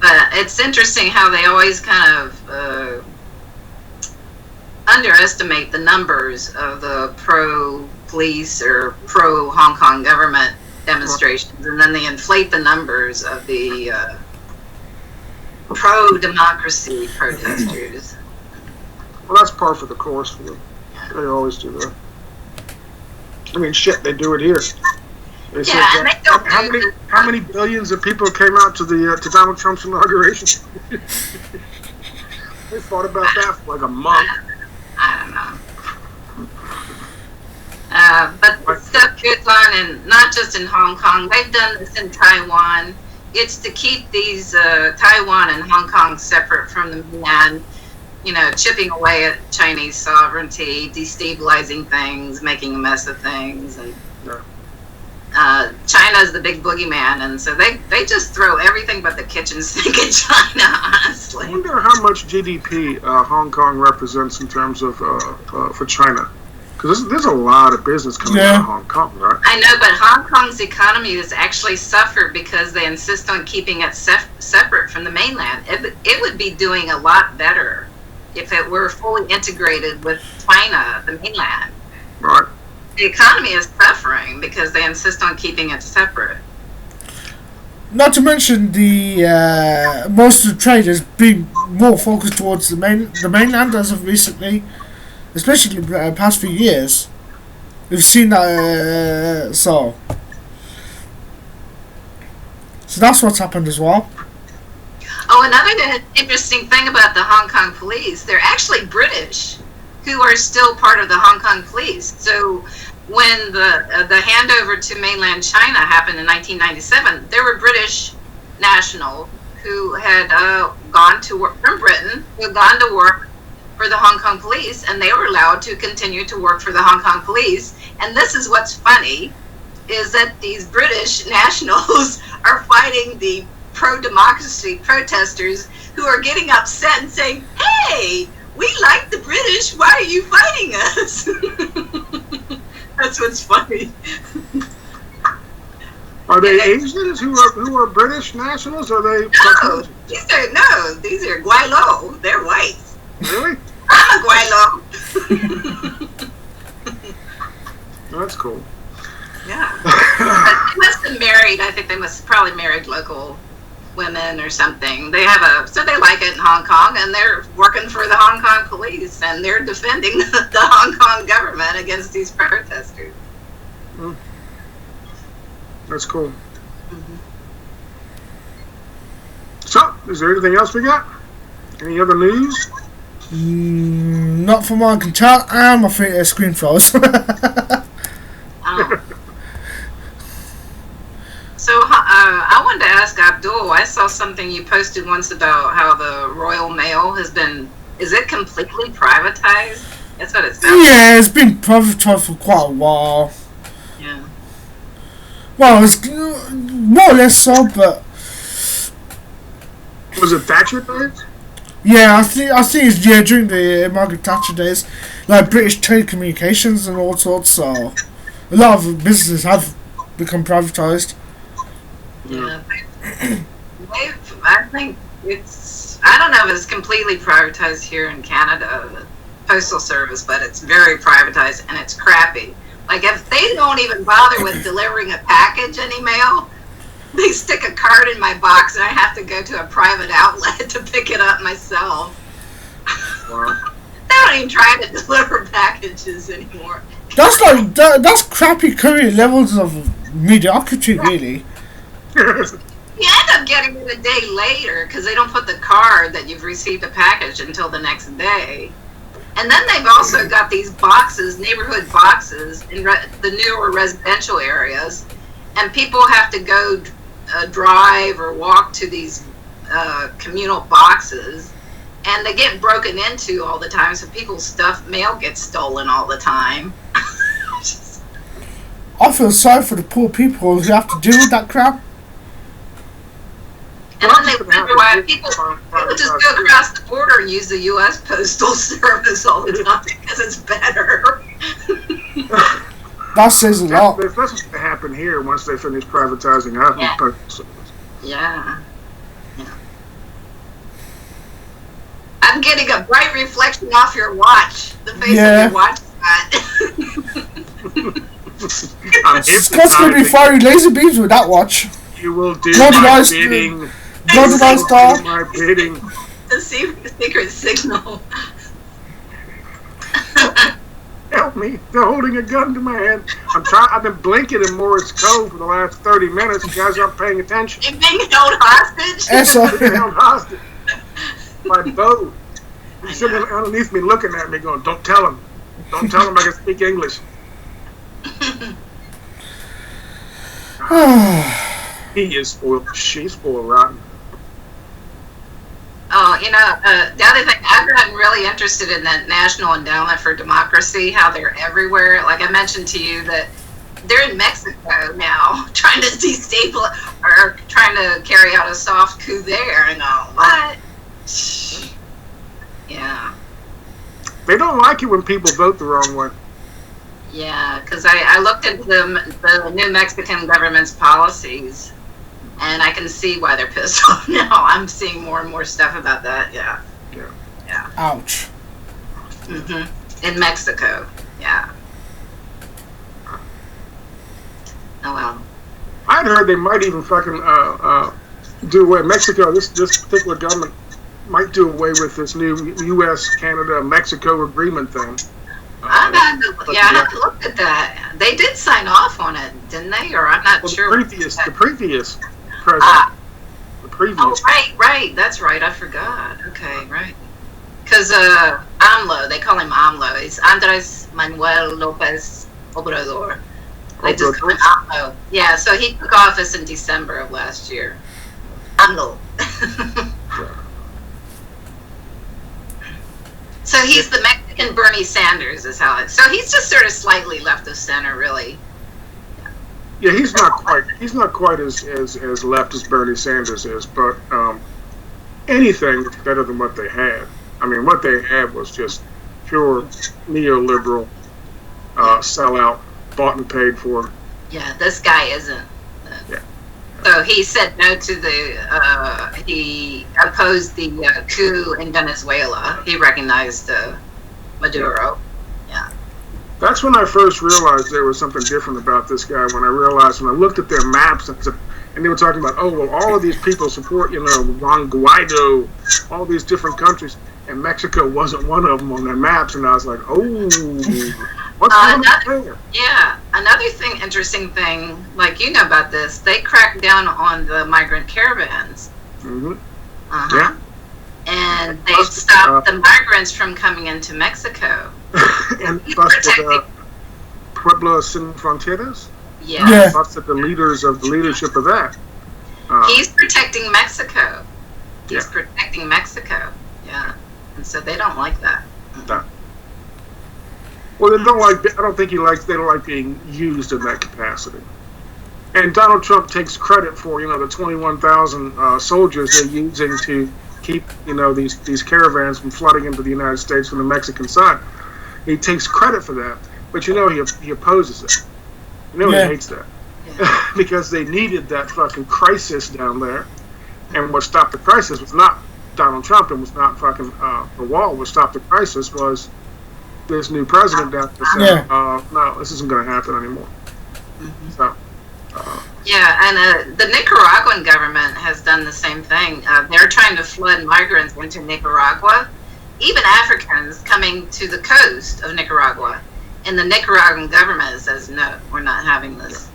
But it's interesting how they always kind of underestimate the numbers of the pro-police or pro-Hong Kong government demonstrations, and then they inflate the numbers of the pro-democracy protesters. Well, that's par for the course for them. They always do that. I mean, shit, they do it here. They said, and they don't how many billions of people came out to Donald Trump's inauguration? They thought about that for like a month. I don't know. But this stuff goes on, and not just in Hong Kong. They've done this in Taiwan. It's to keep these Taiwan and Hong Kong separate from the mainland, chipping away at Chinese sovereignty, destabilizing things, making a mess of things. And China's the big boogeyman, and so they just throw everything but the kitchen sink at China, honestly. I wonder how much GDP Hong Kong represents in terms of for China. Because there's a lot of business coming out of Hong Kong, right? I know, but Hong Kong's economy has actually suffered because they insist on keeping it separate from the mainland. It would be doing a lot better if it were fully integrated with China, the mainland. Right. The economy is suffering because they insist on keeping it separate. Not to mention the most of the trade has been more focused towards the mainland as of recently, especially the past few years. We've seen that, so that's what's happened as well. Oh, another interesting thing about the Hong Kong police, they're actually British who are still part of the Hong Kong police. So when the handover to mainland China happened in 1997, there were British nationals who had gone to work from Britain, who had gone to work for the Hong Kong police, and they were allowed to continue to work for the Hong Kong police. And this is what's funny, is that these British nationals are fighting the pro-democracy protesters who are getting upset and saying, hey, we like the British, why are you fighting us? That's what's funny. Are they Asians who are British nationals? Are they? No, these are Guaylo. They're white. Really? I'm a Guaylo. That's cool. Yeah. They must have married. I think they must have probably married local women or something. They have so they like it in Hong Kong, and they're working for the Hong Kong police, and they're defending the Hong Kong government against these protesters. That's cool. So, is there anything else we got? Any other news? Not from what I can tell, and I think there's screen froze. So I wanted to ask Abdul, I saw something you posted once about how the Royal Mail has been, is it completely privatized? That's what it sounds Yeah, it's been privatized for quite a while. Yeah. Well, it's more or less so, but Was it Thatcher days? yeah, I think it's during the Margaret Thatcher days, like British telecommunications and all sorts. So a lot of businesses have become privatized. Yeah. I think I don't know if it's completely privatized here in Canada, the postal service, but it's very privatized and it's crappy. Like if they don't even bother with delivering a package any mail, they stick a card in my box and I have to go to a private outlet to pick it up myself. Wow. They don't even try to deliver packages anymore. That's that's crappy current levels of mediocrity, really. You end up getting it a day later because they don't put the card that you've received a package until the next day. And then they've also got these boxes, neighborhood boxes, in the newer residential areas. And people have to go drive or walk to these communal boxes. And they get broken into all the time, so people's mail gets stolen all the time. I feel sorry for the poor people who have to deal with that crap. And then they wonder why people just go across the border and use the U.S. Postal Service all the time because it's better. That says a lot. That's what's going to happen here once they finish privatizing our postal service. Yeah. I'm getting a bright reflection off your watch. The face of your watch. Scott's going to be firing laser beams with that watch. You will do my bidding. What did I start? My bidding. The secret signal. Help me! They're holding a gun to my head. I've been blinking in Morris Cove for the last 30 minutes. You guys aren't paying attention. You're being held hostage. Being held hostage. My bow. He's sitting underneath me, looking at me, going, "Don't tell him. Don't tell him I can speak English." He is spoiled. She's spoiled rotten. Oh, the other thing, I've gotten really interested in the National Endowment for Democracy, how they're everywhere. Like I mentioned to you that they're in Mexico now, trying to destabilize or trying to carry out a soft coup there. And what? Yeah. They don't like it when people vote the wrong way. Yeah, because I looked into the new Mexican government's policies, and I can see why they're pissed off now. I'm seeing more and more stuff about that. Yeah. Ouch. In Mexico. Yeah. Oh well. I'd heard they might even fucking do away. Mexico. This particular government might do away with this new U.S., Canada, Mexico agreement thing. I had to look at that. They did sign off on it, didn't they? Or I'm not sure. The previous president. The previous. Oh, right. That's right. I forgot. Okay, right. Because AMLO, they call him AMLO. It's Andres Manuel Lopez Obrador. They just call him AMLO. Yeah, so he took office in December of last year. AMLO. So he's the Mexican Bernie Sanders, is how it. So he's just sort of slightly left of center, really. Yeah, he's not quite as left as Bernie Sanders is, but anything is better than what they had. I mean, what they had was just pure neoliberal sellout, bought and paid for. Yeah, this guy isn't. Yeah. So he said no to he opposed the coup in Venezuela. He recognized Maduro. Yeah. That's when I first realized there was something different about this guy. When I looked at their maps and And they were talking about, oh, well, all of these people support, Juan Guaido, all these different countries, and Mexico wasn't one of them on their maps. And I was like, oh, what's going on there? Yeah, another interesting thing, like you know about this, they cracked down on the migrant caravans. Mm-hmm. Yeah. And they stopped the migrants from coming into Mexico. And busted Puebla Sin Fronteras. Yeah. Busted the leadership of that. He's protecting Mexico. He's protecting Mexico. Yeah. And so they don't like that. No. Well, they don't like. I don't think they don't like being used in that capacity. And Donald Trump takes credit for the 21,000 soldiers they're using to keep these caravans from flooding into the United States from the Mexican side. He takes credit for that, but he opposes it. He hates that because they needed that fucking crisis down there, and what stopped the crisis was not Donald Trump and was not fucking the wall. What stopped the crisis was this new president down there saying, no, this isn't going to happen anymore. Mm-hmm. So. And the Nicaraguan government has done the same thing. They're trying to flood migrants into Nicaragua, even Africans coming to the coast of Nicaragua. And the Nicaraguan government says, no, we're not having this.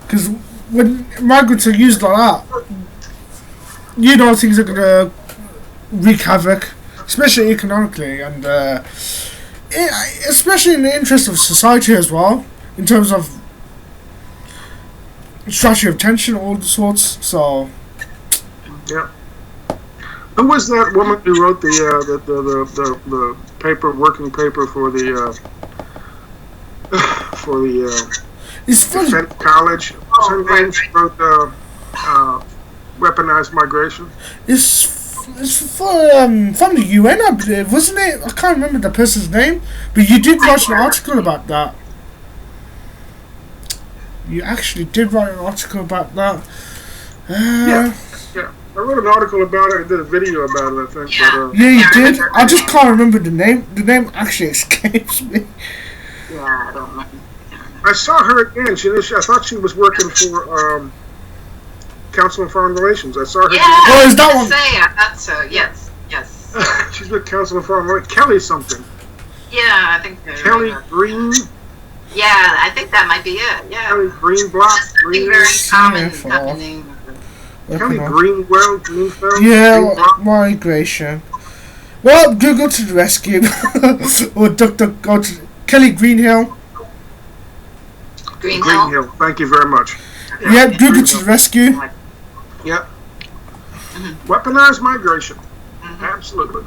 Because when migrants are used like that, things are going to wreak havoc, especially economically, and especially in the interest of society as well. In terms of structure of tension, all the sorts. So, yeah. Who was that woman who wrote the paper, working paper for the Defense College? What's her name? She wrote Weaponized Migration. It's from the UN, I believe, wasn't it? I can't remember the person's name, but you did write an article about that. You actually did write an article about that. Yeah. I wrote an article about it. I did a video about it, I think. Yeah, but, you did? I just can't remember the name. The name actually escapes me. Yeah, I don't remember. I saw her again. I thought she was working for Council on Foreign Relations. I saw her. Yeah, oh, is that one? I thought so. Yes. She's with Council on Foreign Relations. Kelly something. Yeah, I think so. Kelly Green. Yeah, I think that might be it. Yeah. Kelly Greenblatt. Very common name. Kelly Greenfeld. Yeah, migration. Well, Google to the rescue. Or go to Kelly Greenhill. Greenhill. Thank you very much. Yeah, Google to the rescue. Yeah. Weaponized migration. Absolutely.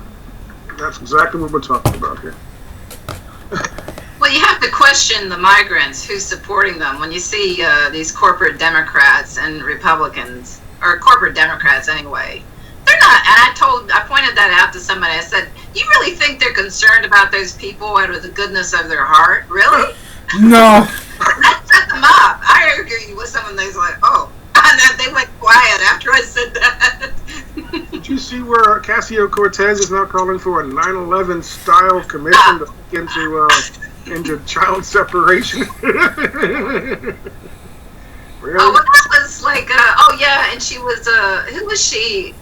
That's exactly what we're talking about here. Well, you have to question the migrants, who's supporting them. When you see these corporate Democrats and Republicans, or corporate Democrats anyway, they're not. And I pointed that out to somebody. I said, "You really think they're concerned about those people out of the goodness of their heart? Really?" No. That set them up. I agree with someone. They was like, "Oh," and then they went quiet after I said that. Did you see where Ocasio-Cortez is now calling for a 9/11 style commission to look into child separation? Really? Oh, well, that was like, and she was, who was she?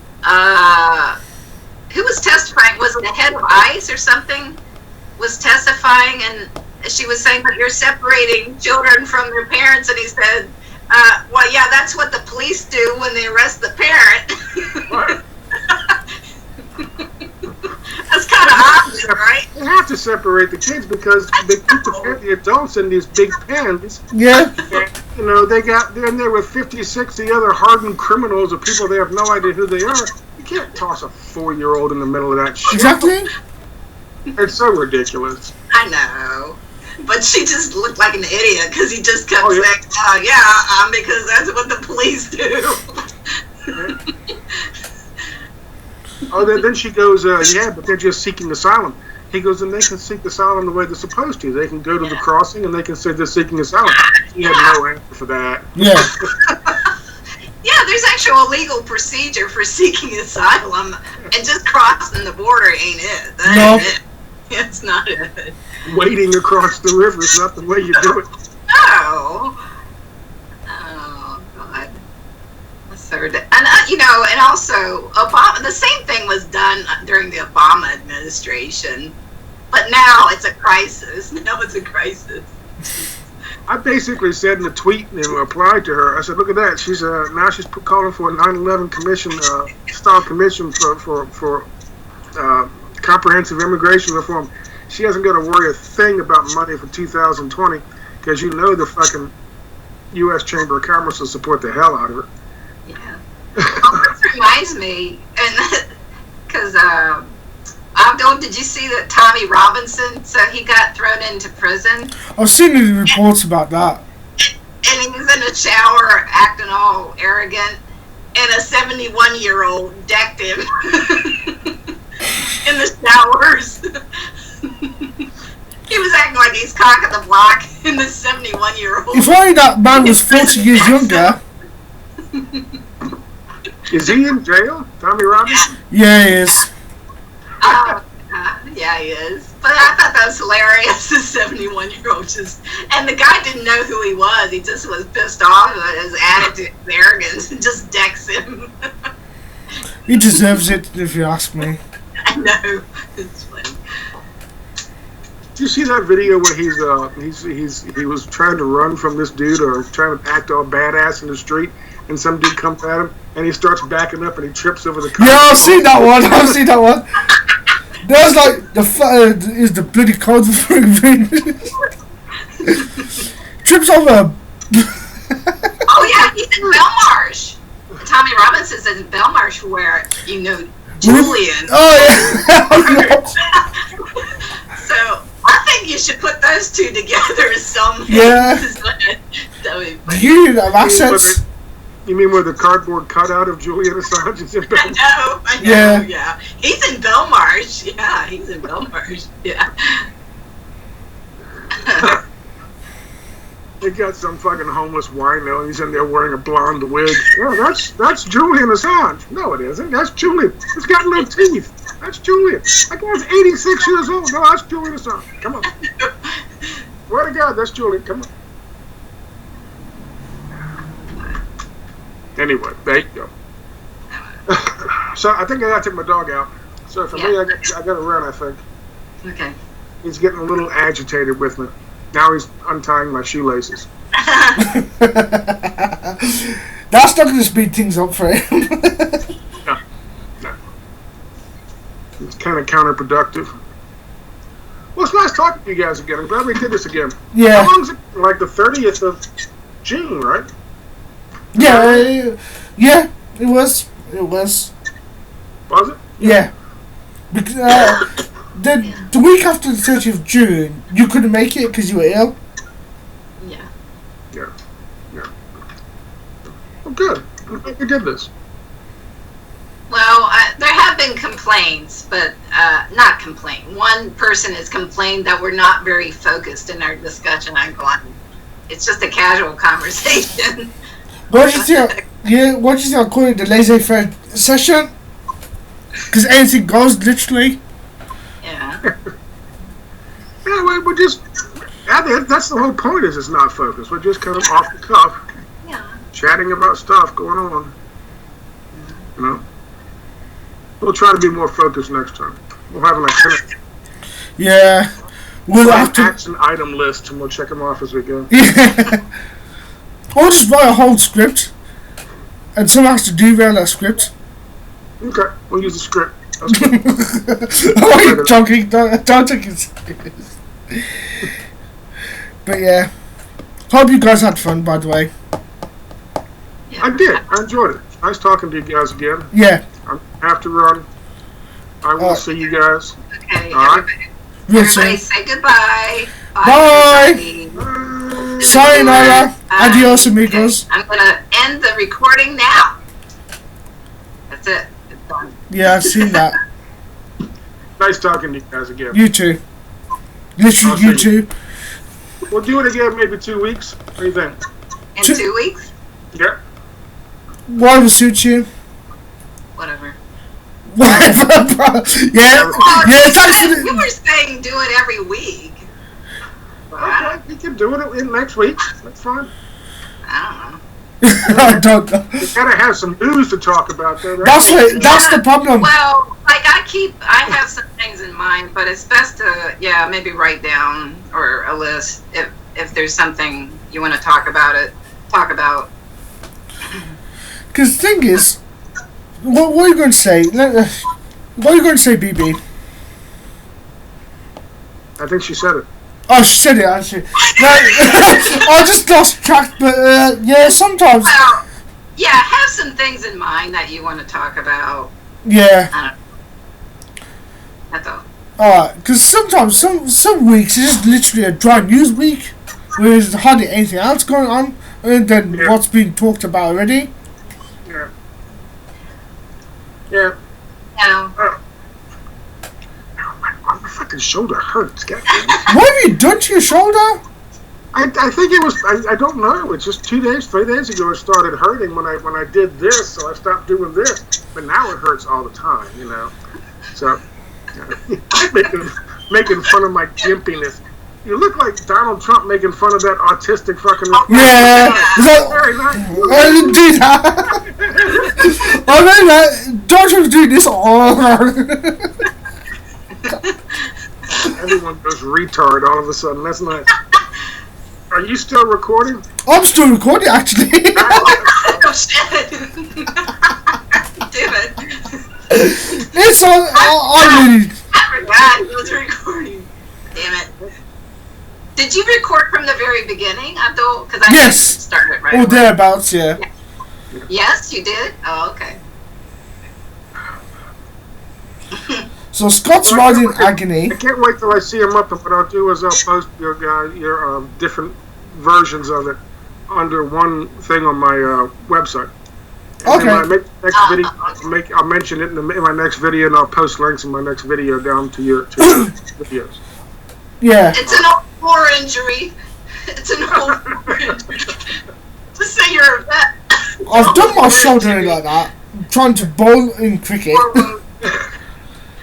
Who was testifying? Was it the head of ICE or something? Was testifying, and she was saying that you're separating children from their parents, and he said, well, yeah, that's what the police do when they arrest the parent. Right. That's kind of obvious, right? They have to separate the kids because they keep the adults in these big pens. Yeah. And, they're in there with 50, 60 other hardened criminals or people they have no idea who they are. You can't toss a 4-year-old in the middle of that shit. Exactly. It's so ridiculous. I know. But she just looked like an idiot because he just kept saying, because that's what the police do. Then she goes, but they're just seeking asylum. He goes, and they can seek asylum the way they're supposed to. They can go to the crossing and they can say they're seeking asylum. He had no answer for that. Yeah. Yeah, there's actual legal procedure for seeking asylum, and just crossing the border ain't it. That ain't it. It's not it. Wading across the river is not the way you do it. No. third. And, and also Obama, the same thing was done during the Obama administration. But now it's a crisis. I basically said in a tweet and replied to her, I said, look at that. She's now she's calling for a 9/11 commission, style commission for comprehensive immigration reform. She hasn't got to worry a thing about money for 2020 because the fucking U.S. Chamber of Commerce will support the hell out of it. Yeah. This reminds me, and because did you see that Tommy Robinson? So he got thrown into prison. I've seen the reports about that. And he was in a shower acting all arrogant, and a 71-year-old decked him in the showers. He was acting like he's cock of the block, and the 71-year-old. If only that man was 40 years younger. Is he in jail, Tommy Robinson? Yeah, he is. Yeah, he is. But I thought that was hilarious. The 71-year-old and the guy didn't know who he was. He just was pissed off at his attitude and arrogance and just decks him. He deserves it, if you ask me. I know. It's funny. Did you see that video where he was trying to run from this dude or trying to act all badass in the street, and some dude comes at him and he starts backing up and he trips over the car? Yeah, I've seen that one. There's like is the bloody code for trips over. Oh yeah, he's in Belmarsh. Tommy Robinson's in Belmarsh, where Julian. Oh yeah. So I think you should put those two together as some. Yeah. You have assets. You mean where the cardboard cutout of Julian Assange is in Belmarsh? I know, yeah. He's in Belmarsh. Yeah, he's in Belmarsh. Yeah. They got some fucking homeless wino and he's in there wearing a blonde wig. Oh, that's Julian Assange. No, it isn't. That's Julian. He's got no teeth. That's Julian. That guy's 86 years old. No, that's Julian Assange. Come on. Swear to God, that's Julian. Come on. Anyway, there you go. So I think I gotta take my dog out. So for me, I gotta run, I think. Okay. He's getting a little agitated with me. Now he's untying my shoelaces. That's not going to speed things up for him. No. It's kind of counterproductive. Well, it's nice talking to you guys again. I'm glad we did this again. Yeah. How long is it? Like the 30th of June, right? Yeah, it was. Was it? Yeah. Because, the week after the 30th of June, you couldn't make it because you were ill. Yeah. Well, good. I'm glad we did this. Well, there have been complaints, but not complaint. One person has complained that we're not very focused in our discussion. I'm going, it's just a casual conversation. What do you think? What do you think? I'll call it the laissez-faire session. Because anything goes, literally. Yeah. Yeah, we're just. That's the whole point. Is it's not focused. We're just kind of off the cuff. Yeah. Chatting about stuff going on. You know. We'll try to be more focused next time. We'll have like Yeah. We'll have to action item list and we'll check them off as we go. Yeah. Or just write a whole script, and someone has to derail that script. Okay, we'll use the script. I'm joking. Don't take it serious. But yeah, hope you guys had fun. By the way, I did. I enjoyed it. Nice talking to you guys again. Yeah. I have to run. I will see you guys. Okay. All right. Everybody say goodbye. Bye. Sayonara. Adios, amigos. I'm going to end the recording now. That's it. It's done. Yeah, I've seen that. Nice talking to you guys again. You too. Literally, you too. We'll do it again maybe 2 weeks. What do you think? In 2 weeks? Yeah. Whatever suits you. Whatever. Whatever, bro. Yeah. Thanks for you were saying do it every week. Okay, we can do it in next week. That's fine. I don't know. I don't know. You gotta have some news to talk about, though. Right? That's the problem. Well, like I have some things in mind, but it's best to, maybe write down or a list if there's something you want to talk about. Because the thing is, what are you going to say? What are you going to say, BB? I think she said it. Oh, she said it, actually. I just lost track, but yeah, sometimes. Well, have some things in mind that you want to talk about. Yeah. I don't know. That's all. Alright, because sometimes, some weeks, it's just literally a dry news week, where there's hardly anything else going on, other than what's being talked about already. Yeah. Yeah. No. My fucking shoulder hurts. What have you done to your shoulder? I think it was. I don't know. It's just 3 days ago it started hurting when I did this, so I stopped doing this. But now it hurts all the time, you know. So making fun of my gimpiness. You look like Donald Trump making fun of that autistic fucking. Yeah. Very nice. I didn't do that. I mean that. Donald Trump's doing this all. Everyone goes retard all of a sudden. That's nice. Are you still recording? I'm still recording, actually. Oh shit! Damn it! It's on. I forgot it was recording. Damn it! Did you record from the very beginning, Abdul? Because I yes. Started right. Or thereabouts, yeah. Yes, you did. Oh, okay. So Scott's riding agony. I can't wait till I see him up, and what I'll do is I'll post your different versions of it under one thing on my website. And okay. when I make the next video, I'll mention it in my next video, and I'll post links in my next video down to your videos. Yeah. It's an old war injury. It's an old war injury. Just say you're a vet. I've done my shoulder like that, trying to bowl in cricket.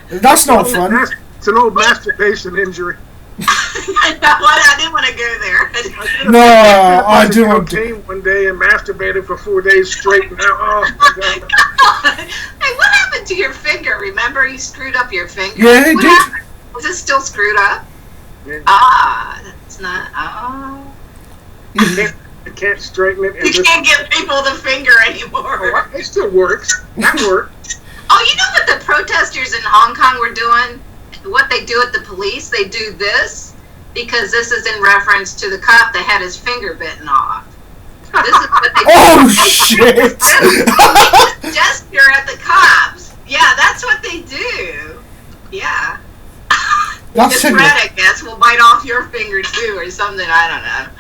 That's not fun. It's an old masturbation injury. I didn't want to go there. No, I do want to. One day and masturbated for 4 days straight. Now, oh my God. Hey, what happened to your finger? Remember, you screwed up your finger. Yeah, it did. Was it still screwed up? Yeah. That's not. Oh. You can't straighten it. You can't give people the finger anymore. Oh, it still works. That worked. Oh, you know what the protesters in Hong Kong were doing? What they do at the police? They do this because this is in reference to the cop that had his finger bitten off. This is what they do. Oh, shit! Gesture at the cops. Yeah, that's what they do. Yeah. That's the threat, I guess, will bite off your finger too or something. I don't know.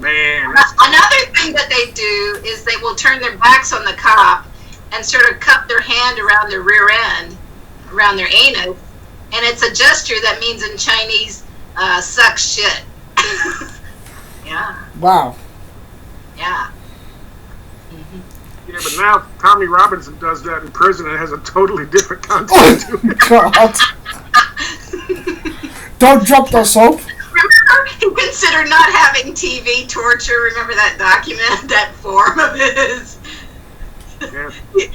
Man. Another thing that they do is they will turn their backs on the cop and sort of cup their hand around their rear end, around their anus, and it's a gesture that means in Chinese, suck shit. Yeah. Wow. Yeah. Mm-hmm. Yeah, but now Tommy Robinson does that in prison and it has a totally different concept to it. God. Don't drop the soap. Remember, he considered not having TV torture. Remember that document, that form of his? Yeah.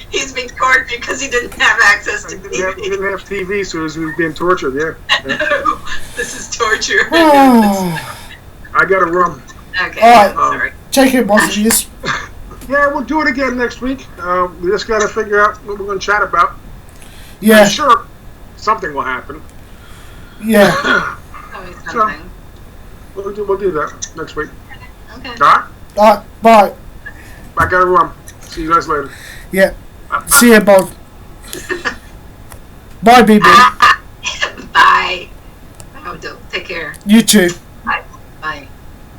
He's being tortured because he didn't have access to TV. He didn't have TV, so he was being tortured, yeah. No, this is torture. I gotta run. Okay, alright, sorry. Take it, both of you. Yeah, we'll do it again next week. We just gotta figure out what we're gonna chat about. Yeah. I'm sure something will happen. Yeah. Always something. So, we'll do that next week. Okay. Alright? Alright, bye. I gotta run. See you guys later. Yeah. See you both. Bye, BB. Bye. Oh, take care. You too.